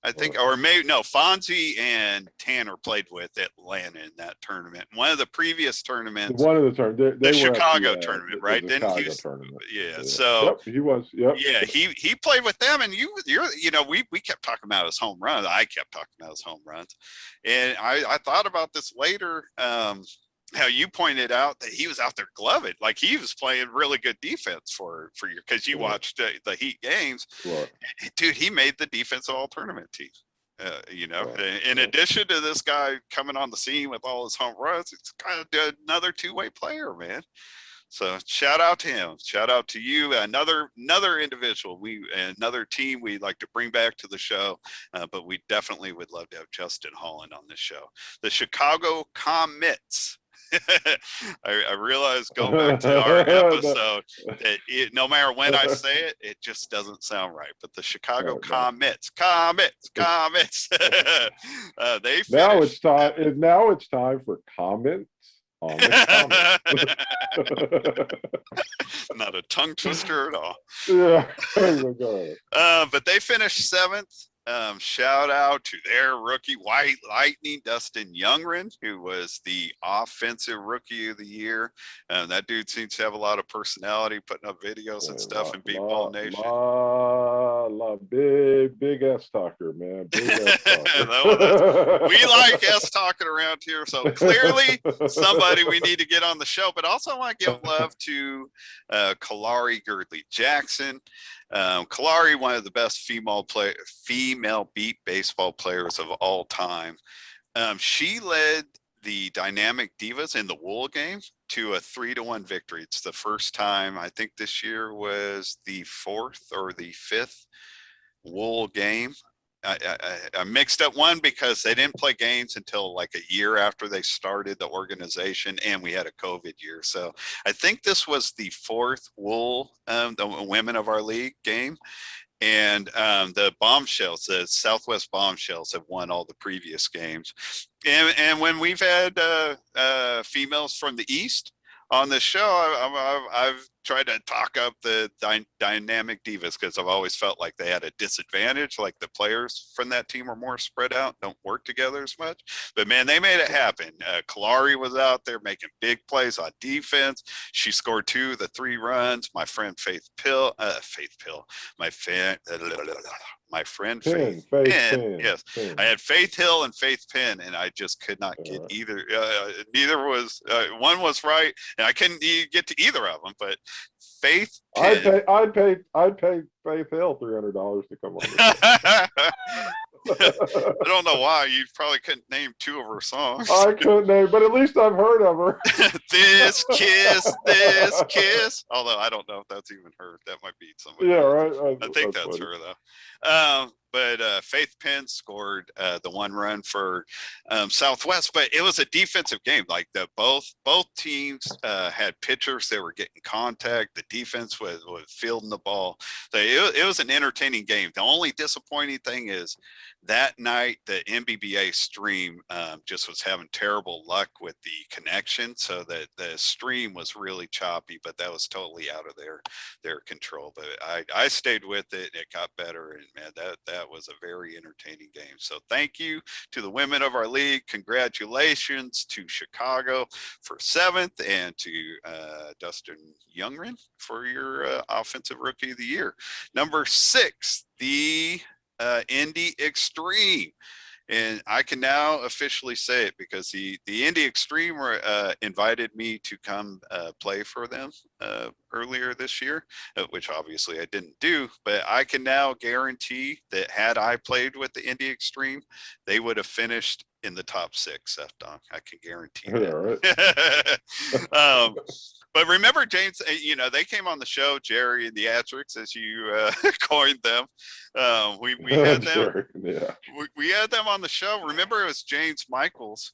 [SPEAKER 1] I think, or maybe no, Fonzie and Tanner played with Atlanta in that tournament. One of the previous tournaments, the Chicago tournament, right? Yeah. So
[SPEAKER 2] he was. Yep.
[SPEAKER 1] Yeah, he played with them, and we kept talking about his home runs. I kept talking about his home runs, and I thought about this later. How you pointed out that he was out there gloving, like he was playing really good defense for you, because you watched the Heat games. Dude, he made the defensive all tournament team. In addition to this guy coming on the scene with all his home runs, it's kind of another two-way player, man. So shout out to him. Shout out to you. Another individual, another team we'd like to bring back to the show, but we definitely would love to have Justin Holland on this show. The Chicago Comets. I realize going back to our episode that no matter when I say it, it just doesn't sound right. But the Chicago Comets. They finished.
[SPEAKER 2] Now it's time for comments on the comments.
[SPEAKER 1] Not a tongue twister at all.
[SPEAKER 2] Yeah.
[SPEAKER 1] But they finished 7th. Shout out to their rookie White Lightning, Dustin Youngren, who was the offensive rookie of the year. That dude seems to have a lot of personality, putting up videos and stuff in B-Ball Nation.
[SPEAKER 2] Big S talker, man. Big S talker.
[SPEAKER 1] We like S talking around here, so clearly somebody we need to get on the show. But also I want to give love to Kalari Girdley Jackson. Kalari, one of the best female beat baseball players of all time. She led the Dynamic Divas in the Wool game to a 3-1 victory. It's the first time, I think this year was the 4th or the 5th Wool game. I mixed up one because they didn't play games until like a year after they started the organization, and we had a COVID year. So I think this was the 4th Wool, the women of our league game. And the Bombshells, the Southwest Bombshells, have won all the previous games. And when we've had females from the East, on the show, I've tried to talk up the dynamic divas because I've always felt like they had a disadvantage. Like the players from that team are more spread out, don't work together as much. But man, they made it happen. Kalari was out there making big plays on defense. She scored 2 of the 3 runs. My friend my friend Faith Penn. Yes,
[SPEAKER 2] Penn.
[SPEAKER 1] I had Faith Hill and Faith Penn, and I just could not get either. Neither was one was right, and I couldn't get to either of them. But Faith Penn.
[SPEAKER 2] I'd pay Faith Hill $300 to come on.
[SPEAKER 1] I don't know why. You probably couldn't name 2 of her songs.
[SPEAKER 2] I couldn't name, but at least I've heard of her.
[SPEAKER 1] This kiss. Although I don't know if that's even her. That might be somebody.
[SPEAKER 2] Yeah, right.
[SPEAKER 1] I think that's her though. But Faith Penn scored the 1 run for Southwest, but it was a defensive game. Like both teams had pitchers that were getting contact. The defense was fielding the ball. So it was an entertaining game. The only disappointing thing is that night the MBBA stream just was having terrible luck with the connection, so that the stream was really choppy. But that was totally out of their control. But I stayed with it. It got better, and man, that was a very entertaining game. So thank you to the women of our league. Congratulations to Chicago for 7th, and to Dustin Youngren for your offensive rookie of the year. Number 6, the Indy Extreme. And I can now officially say it because the Indy Extreme invited me to come play for them earlier this year, which obviously I didn't do. But I can now guarantee that had I played with the Indy Extreme, they would have finished in the top 6. I can guarantee that.
[SPEAKER 2] Right.
[SPEAKER 1] But remember, James, they came on the show, Jerry and the Atrix, as you coined them. We had them.
[SPEAKER 2] Sure. Yeah.
[SPEAKER 1] We had them on the show. Remember, it was James Michaels'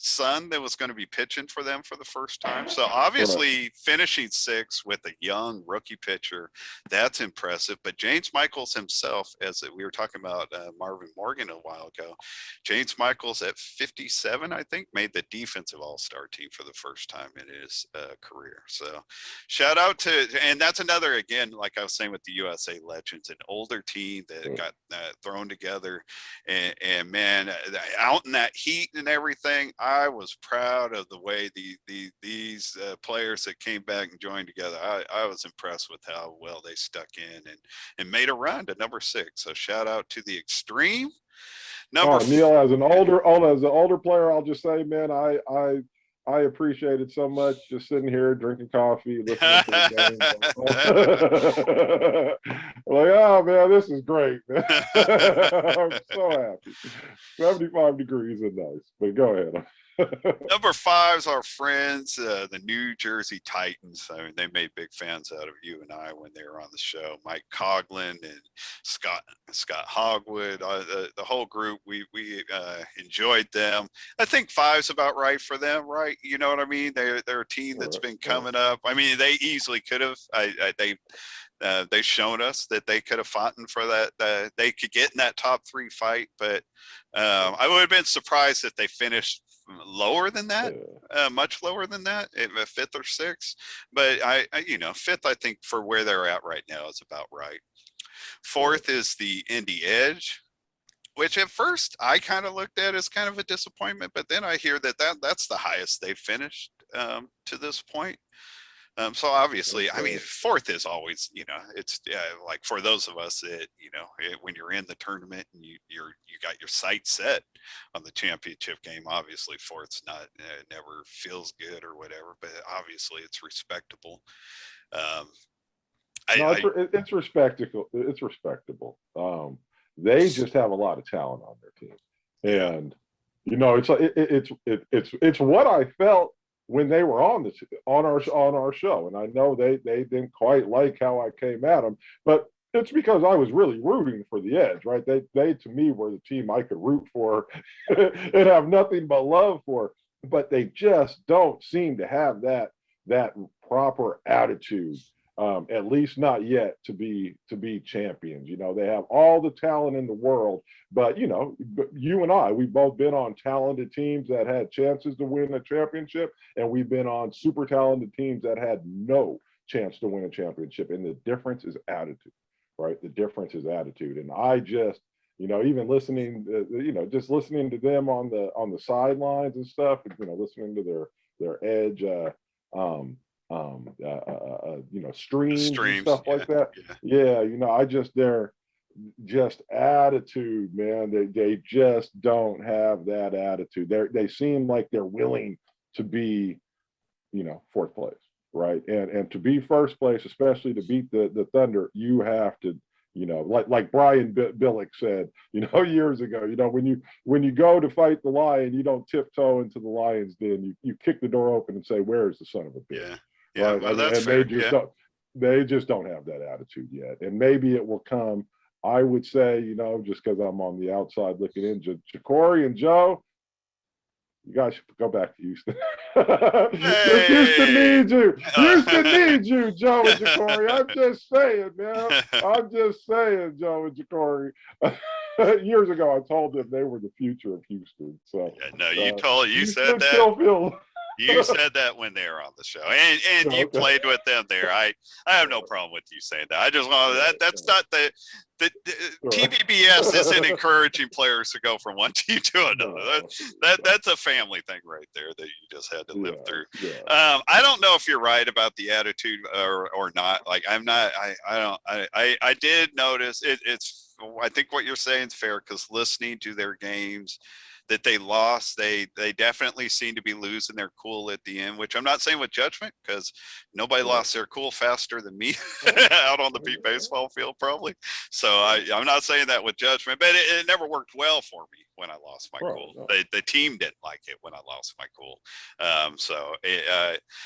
[SPEAKER 1] son that was going to be pitching for them for the first time. So obviously finishing 6th with a young rookie pitcher, that's impressive. But James Michaels himself, as we were talking about Marvin Morgan a while ago, James Michaels at 57, I think, made the defensive all-star team for the first time in his career. So shout out to, and that's another, again, like I was saying with the USA Legends, an older team that got thrown together, and man, out in that heat and everything, I was proud of the way these players that came back and joined together. I was impressed with how well they stuck in and made a run to number 6. So shout out to the Extreme.
[SPEAKER 2] Neil, as an older player, I'll just say, man, I appreciate it so much. Just sitting here drinking coffee, listening to the game. Like, oh man, this is great. I'm so happy. 75 degrees and nice. But go ahead.
[SPEAKER 1] Number 5 is our friends, the New Jersey Titans. I mean, they made big fans out of you and I when they were on the show. Mike Coughlin and Scott Hogwood, the whole group. We enjoyed them. I think 5's about right for them, right? You know what I mean? They're a team that's been coming up. I mean, they easily could have. They've shown us that they could have fought for that. They could get in that top 3 fight, but I would have been surprised if they finished lower than that, much lower than that, 5th or 6th. But I 5th, I think, for where they're at right now is about right. 4th is the Indy Edge, which at first I kind of looked at as kind of a disappointment, but then I hear that's the highest they've finished to this point. So obviously, I mean, 4th is always, it's like for those of us that, when you're in the tournament and you got your sights set on the championship game, obviously 4th's not, never feels good or whatever, but obviously it's respectable.
[SPEAKER 2] It's respectable. It's respectable. They just have a lot of talent on their team, and it's what I felt when they were on our show, and I know they didn't quite like how I came at them, but it's because I was really rooting for the Edge, right? They to me were the team I could root for and have nothing but love for, but they just don't seem to have that proper attitude at least not yet, to be champions. You know, they have all the talent in the world, but you know, you and I, we've both been on talented teams that had chances to win a championship, and we've been on super talented teams that had no chance to win a championship. And the difference is attitude, right? The difference is attitude. And I just, you know, even listening, you know, just listening to them on the sidelines and stuff, you know, listening to their edge, you know, streams and stuff like that. Yeah, you know, they're just attitude, man. They just don't have that attitude. They seem like they're willing to be, you know, fourth place, right? And to be first place, especially to beat the Thunder, you have to, you know, like Brian Billick said, you know, years ago, you know, when you go to fight the lion, you don't tiptoe into the lion's den. You kick the door open and say, "Where's the son of a bitch?"
[SPEAKER 1] Yeah,
[SPEAKER 2] right?
[SPEAKER 1] well, that's fair.
[SPEAKER 2] They just don't have that attitude yet, and maybe it will come. I would say, you know, just because I'm on the outside looking in, Corey and Joe, you guys should go back to Houston.
[SPEAKER 1] Hey.
[SPEAKER 2] Houston needs you. Houston needs you, Joe and Corey. I'm just saying, man. I'm just saying, Joe and Corey. Years ago, I told them they were the future of Houston. So
[SPEAKER 1] no, you said that.
[SPEAKER 2] Still feel
[SPEAKER 1] You said that when they were on the show, and you played with them there. I have no problem with you saying that. I just want that's not the TBBS isn't encouraging players to go from one team to another. That's a family thing right there that you just had to live through. Yeah. I don't know if you're right about the attitude or not. Like I'm not. I did notice it's. I think what you're saying is fair because listening to their games that they lost, they definitely seem to be losing their cool at the end, which I'm not saying with judgment because nobody lost their cool faster than me out on the beat baseball field probably. So I'm not saying that with judgment, but it never worked well for me when I lost my cool. No. The team didn't like it when I lost my cool.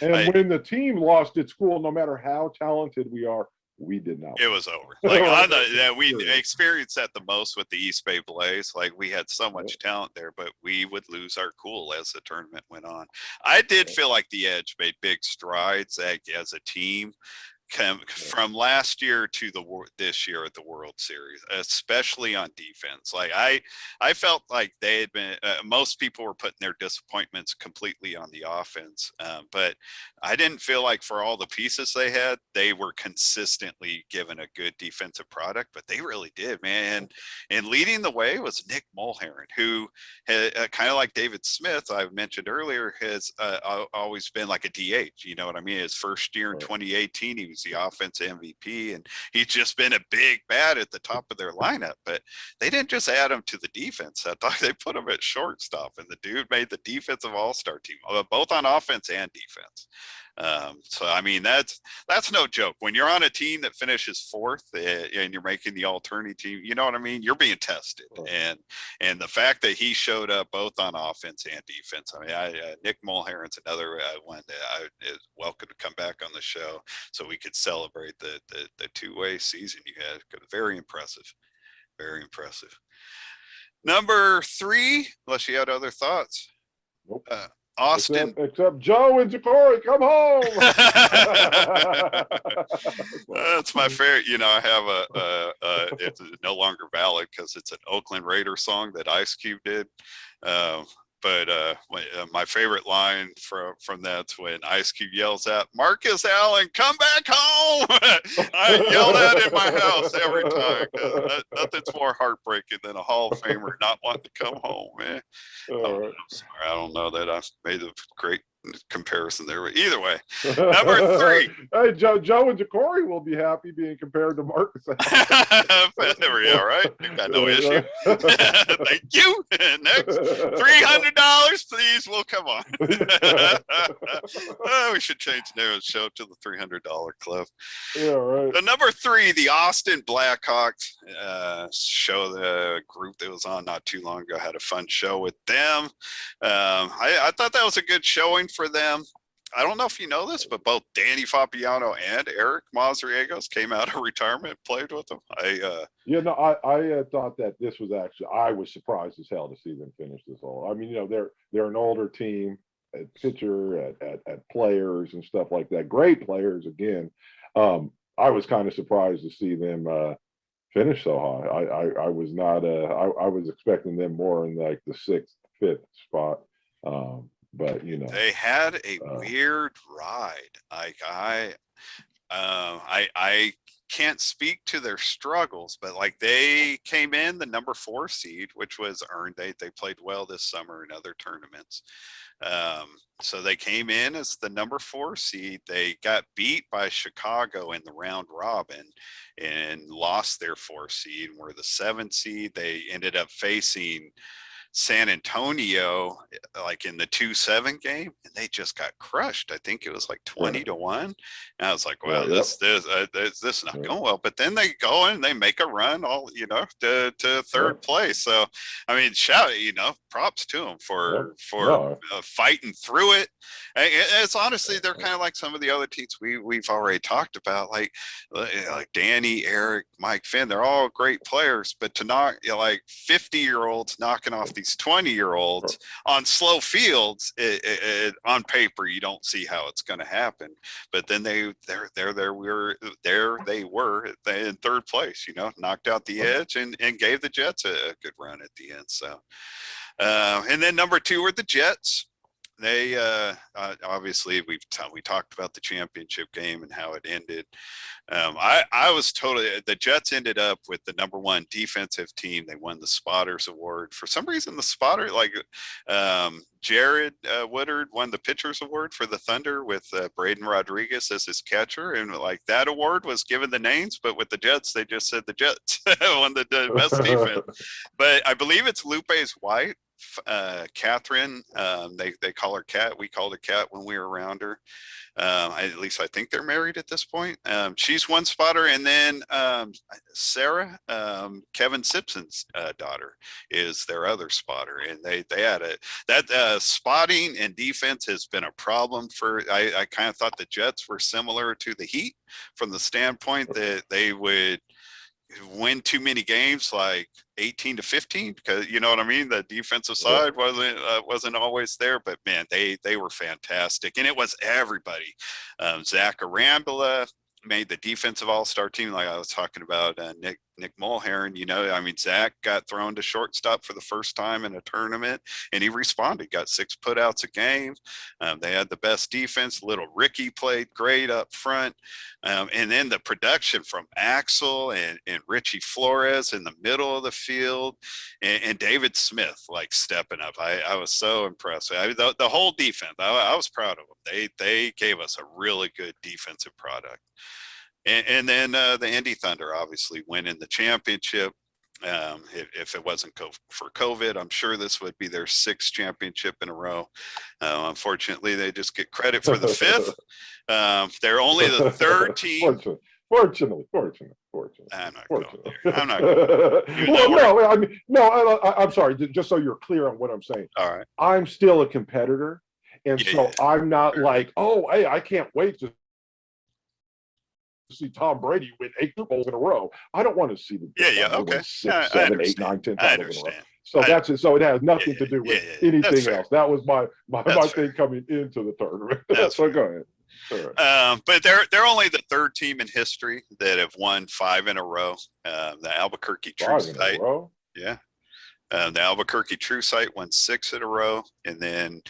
[SPEAKER 2] When the team lost its cool, no matter how talented we are, we did not.
[SPEAKER 1] It was over. Like we experienced that the most with the East Bay Blaze. Like we had so much talent there, but we would lose our cool as the tournament went on. I did feel like the Edge made big strides as a team. From last year to this year at the World Series, especially on defense. Like I felt like they had been. Most people were putting their disappointments completely on the offense, but I didn't feel like for all the pieces they had, they were consistently given a good defensive product. But they really did, man. And leading the way was Nick Mulherin, who had, kind of like David Smith, I mentioned earlier, has always been like a DH. You know what I mean? His first year in 2018, he was the offensive MVP, and he's just been a big bat at the top of their lineup. But they didn't just add him to the defense. I thought they put him at shortstop, and the dude made the defensive all-star team, both on offense and defense. So I mean that's no joke. When you're on a team that finishes fourth and you're making the alternate team, you know what I mean? You're being tested, and the fact that he showed up both on offense and defense. I mean, Nick Mulherin's another one that is welcome to come back on the show so we could celebrate the two-way season you had. Very impressive, very impressive. Number 3, unless you had other thoughts.
[SPEAKER 2] Nope.
[SPEAKER 1] Austin,
[SPEAKER 2] except Joe and Corey, come home.
[SPEAKER 1] That's my favorite. You know, I have it's no longer valid because it's an Oakland Raider song that Ice Cube did. But my favorite line from that's when Ice Cube yells out, "Marcus Allen, come back home!" I yell that in my house every time. Nothing's more heartbreaking than a Hall of Famer not wanting to come home, man. I'm sorry, I don't know that I made a great comparison there, but either way, number 3.
[SPEAKER 2] Hey, Joe and Corey will be happy being compared to Marcus.
[SPEAKER 1] There we go, right? You got no issue. Thank you. Next, $300, please. Well, come on. We should change the name of the show to the $300 Club.
[SPEAKER 2] Yeah, right.
[SPEAKER 1] Number 3, the Austin Blackhawks show, the group that was on not too long ago, had a fun show with them. I thought that was a good showing for them. I don't know if you know this, but both Danny Fabiano and Eric Mazariegos came out of retirement and played with them. I
[SPEAKER 2] thought that this was actually, I was surprised as hell to see them finish this all. I mean, you know, they're an older team at pitcher, at players and stuff like that. Great players again. I was kind of surprised to see them finish so high. I was not. I was expecting them more in like the sixth, fifth spot. But you know,
[SPEAKER 1] They had a weird ride. Like I can't speak to their struggles, but like they came in the number 4 seed, which was earned. They played well this summer in other tournaments. So they came in as the number 4 seed. They got beat by Chicago in the round robin and lost their 4 seed. And were the 7 seed. They ended up facing San Antonio like in the 2-7 game, and they just got crushed. I think it was like 20-1. And I was like, well, this is not going well. But then they go and they make a run all, you know, to third place. So I mean, props to them for fighting through it. It's honestly, they're kind of like some of the other teams we've already talked about, like Danny, Eric, Mike, Finn. They're all great players, but to knock like 50-year-olds knocking off these 20-year-olds on slow fields, on paper you don't see how it's going to happen. But then they were in third place, you know, knocked out the edge and gave the Jets a good run at the end. So and then number 2 were the Jets. They obviously we talked about the championship game and how it ended. I was totally, the Jets ended up with the number 1 defensive team. They won the Spotters Award. For some reason, the spotter, like Jared Woodard won the Pitchers Award for the Thunder with Braden Rodriguez as his catcher. And like that award was given the names, but with the Jets, they just said the Jets won the best defense. But I believe it's Lupe's wife, Catherine. They call her Cat. We called her Cat when we were around her. At least I think they're married at this point. She's one spotter, and then Sarah, Kevin Simpson's daughter, is their other spotter, and they had that spotting and defense has been a problem for. I kind of thought the Jets were similar to the Heat from the standpoint that they would win too many games, like 18-15, because you know what I mean, the defensive side wasn't always there. But man, they were fantastic, and it was everybody. Zach Arambula made the defensive all-star team, like I was talking about. Nick Mulherin, you know, I mean, Zach got thrown to shortstop for the first time in a tournament, and he responded, got 6 putouts a game. They had the best defense. Little Ricky played great up front. And then the production from Axel and Richie Flores in the middle of the field, and David Smith, like stepping up. I was so impressed. The whole defense, I was proud of them. They gave us a really good defensive product. And then the Indy Thunder obviously winning the championship. If it wasn't for COVID, I'm sure this would be their 6th championship in a row. Unfortunately, they just get credit for the 5th. They're only the 3rd team.
[SPEAKER 2] Fortunately.
[SPEAKER 1] I'm not going there. I'm not going there.
[SPEAKER 2] I'm sorry. Just so you're clear on what I'm saying.
[SPEAKER 1] All right.
[SPEAKER 2] I'm still a competitor, and I'm not like, oh, hey, I can't wait to see Tom Brady win 8 Super Bowls in a row. I don't want to see the
[SPEAKER 1] okay.
[SPEAKER 2] 6, 7, 8, 9, 10 titles in a row. So that's it. So it has nothing to do with anything else. That was my thing coming into the tournament. So go ahead. Right.
[SPEAKER 1] But they're only the 3rd team in history that have won 5 in a row. The Albuquerque True Site. Yeah. The Albuquerque True Site won 6 in a row, and then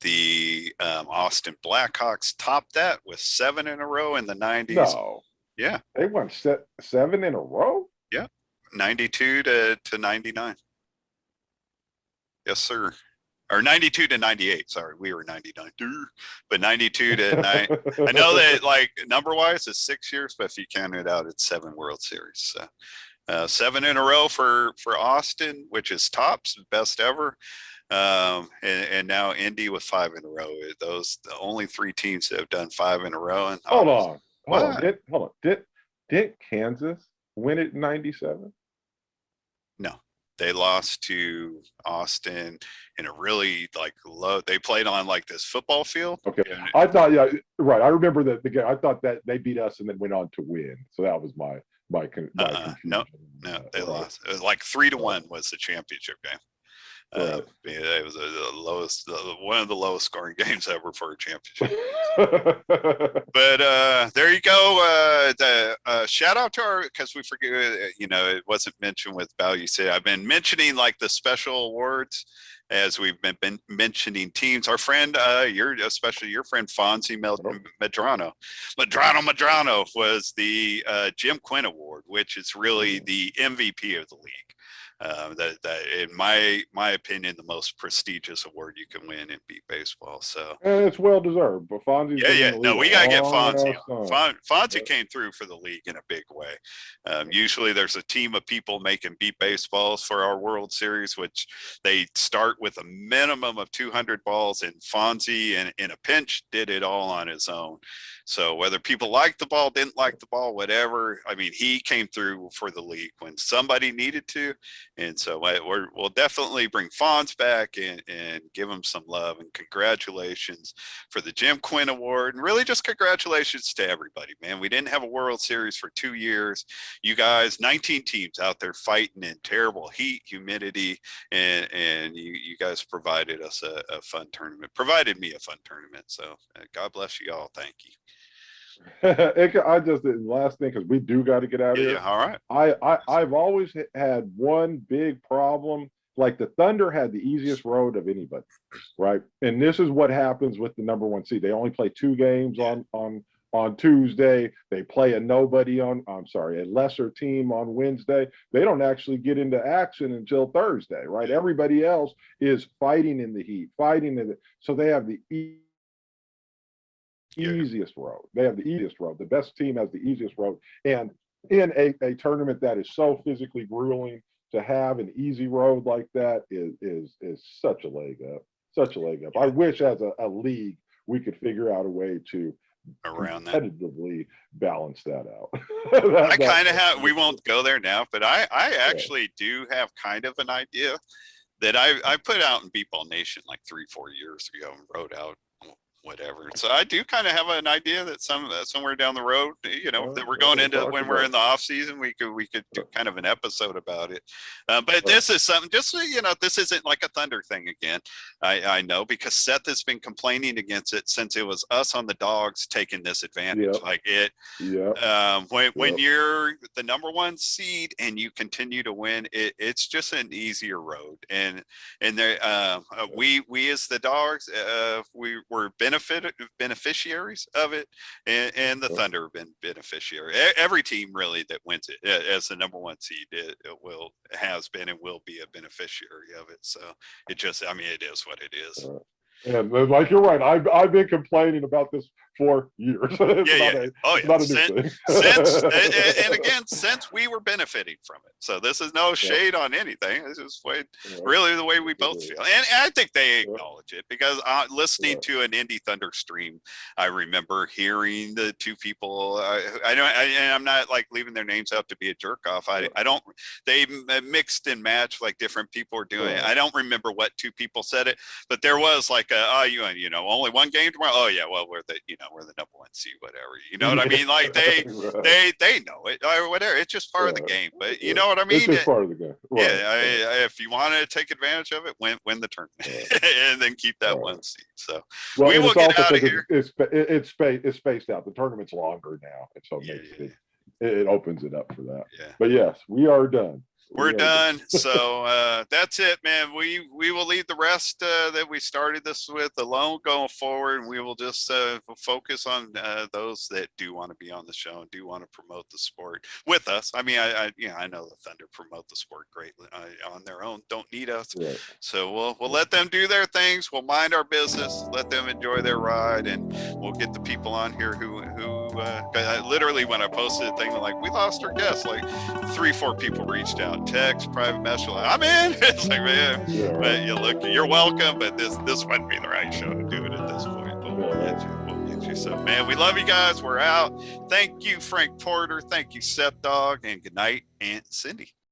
[SPEAKER 1] the Austin Blackhawks topped that with 7 in a row in the 90s.
[SPEAKER 2] No.
[SPEAKER 1] Yeah.
[SPEAKER 2] They won 7 in a row?
[SPEAKER 1] Yeah. 92 to 99. Yes, sir. Or 92 to 98. Sorry, we were 99. But 92 to 9. I know that like number wise it's 6 years, but if you count it out, it's 7 World Series. So 7 in a row for Austin, which is tops, best ever. And now Indy with 5 in a row. Those the only 3 teams that have done 5 in a row. And
[SPEAKER 2] hold on. Did Kansas win it in 97?
[SPEAKER 1] No. They lost to Austin in a really like low. They played on like this football field.
[SPEAKER 2] Okay, I thought right. I remember that the game. I thought that they beat us and then went on to win. So that was my confusion.
[SPEAKER 1] No, they lost. It was like 3-1 was the championship game.
[SPEAKER 2] Right.
[SPEAKER 1] Yeah, it was the lowest, one of the lowest scoring games ever for a championship. But there you go. Shout out to our, because we forget, it wasn't mentioned with Bayou City. I've been mentioning like the special awards as we've been mentioning teams. Our friend, especially your friend Fonzie Medrano was the Jim Quinn Award, which is really the MVP of the league. That in my opinion, the most prestigious award you can win in beat baseball. So
[SPEAKER 2] and it's well deserved. But Fonzie's been in the league.
[SPEAKER 1] No, we gotta get Fonzie
[SPEAKER 2] on.
[SPEAKER 1] Fonzie came through for the league in a big way. Usually there's a team of people making beat baseballs for our World Series, which they start with a minimum of 200 balls, and Fonzie in a pinch did it all on his own. So whether people liked the ball, didn't like the ball, whatever, I mean, he came through for the league when somebody needed to. And so we'll definitely bring Fonz back and give him some love, and congratulations for the Jim Quinn Award. And really just congratulations to everybody, man. We didn't have a World Series for 2 years. You guys, 19 teams out there fighting in terrible heat, humidity, and you guys provided us a fun tournament, provided me a fun tournament. So God bless you all. Thank you.
[SPEAKER 2] I just the last thing, because we do got to get out of here.
[SPEAKER 1] Yeah, all right.
[SPEAKER 2] I've always had one big problem. Like the Thunder had the easiest road of anybody, right? And this is what happens with the number one seed. They only play 2 games on Tuesday. They play a lesser team on Wednesday. They don't actually get into action until Thursday, right? Everybody else is fighting in the heat, so they have the easiest road. They have the easiest road. The best team has the easiest road. And in a tournament that is so physically grueling, to have an easy road like that is such a leg up. Such a leg up. I wish as a league we could figure out a way to
[SPEAKER 1] around
[SPEAKER 2] competitively balance that out.
[SPEAKER 1] I kind of have, we won't go there now, but I actually do have kind of an idea that I put out in Beatball Nation like 3-4 years ago and wrote out whatever. So I do kind of have an idea that somewhere down the road, that we're going into when we're in the off season, we could do kind of an episode about it. But this is something, just so this isn't like a Thunder thing again. I know, because Seth has been complaining against it since it was us on the Dogs taking this advantage. Like it, when you're the number one seed and you continue to win, it's just an easier road. And there, we as the Dogs, we were beneficiaries of it, and the Thunder have been beneficiary. Every team really that wins it as the number one seed, it has been and will be a beneficiary of it. So it is what it is.
[SPEAKER 2] And like you're right, I've been complaining about this for years. Since
[SPEAKER 1] we were benefiting from it. So this is no shade on anything. This is really the way we both feel, and I think they acknowledge it, because listening to an Indy Thunder stream, I remember hearing the two people. I'm not like leaving their names out to be a jerk off. They mixed and matched like different people were doing it. I don't remember what two people said it, but there was like only one game tomorrow. Oh yeah, well we're the number one seed, whatever. You know what I mean? Like they know it or whatever. It's just part of the game. But you know what I mean?
[SPEAKER 2] It's just part of the game.
[SPEAKER 1] Yeah, if you want to take advantage of it, win the tournament and then keep that one seed. So
[SPEAKER 2] we will get out of here. It's spaced out. The tournament's longer now, and so it opens it up for that. Yeah. But yes, we are done.
[SPEAKER 1] We're done. So that's it, man. We will leave the rest that we started this with alone going forward. And we will just focus on those that do want to be on the show and do want to promote the sport with us. I mean, I know the Thunder promote the sport greatly on their own. Don't need us. Right. So we'll let them do their things. We'll mind our business. Let them enjoy their ride, and we'll get the people on here who literally, when I posted a thing, like, we lost our guest, like 3-4 people reached out, text, private message, like, I'm in. It's like, man, but you're welcome, but this wouldn't be the right show to do it at this point. But we'll get you. So, man, we love you guys. We're out. Thank you, Frank Porter. Thank you, Seth Dog, and good night, Aunt Cindy.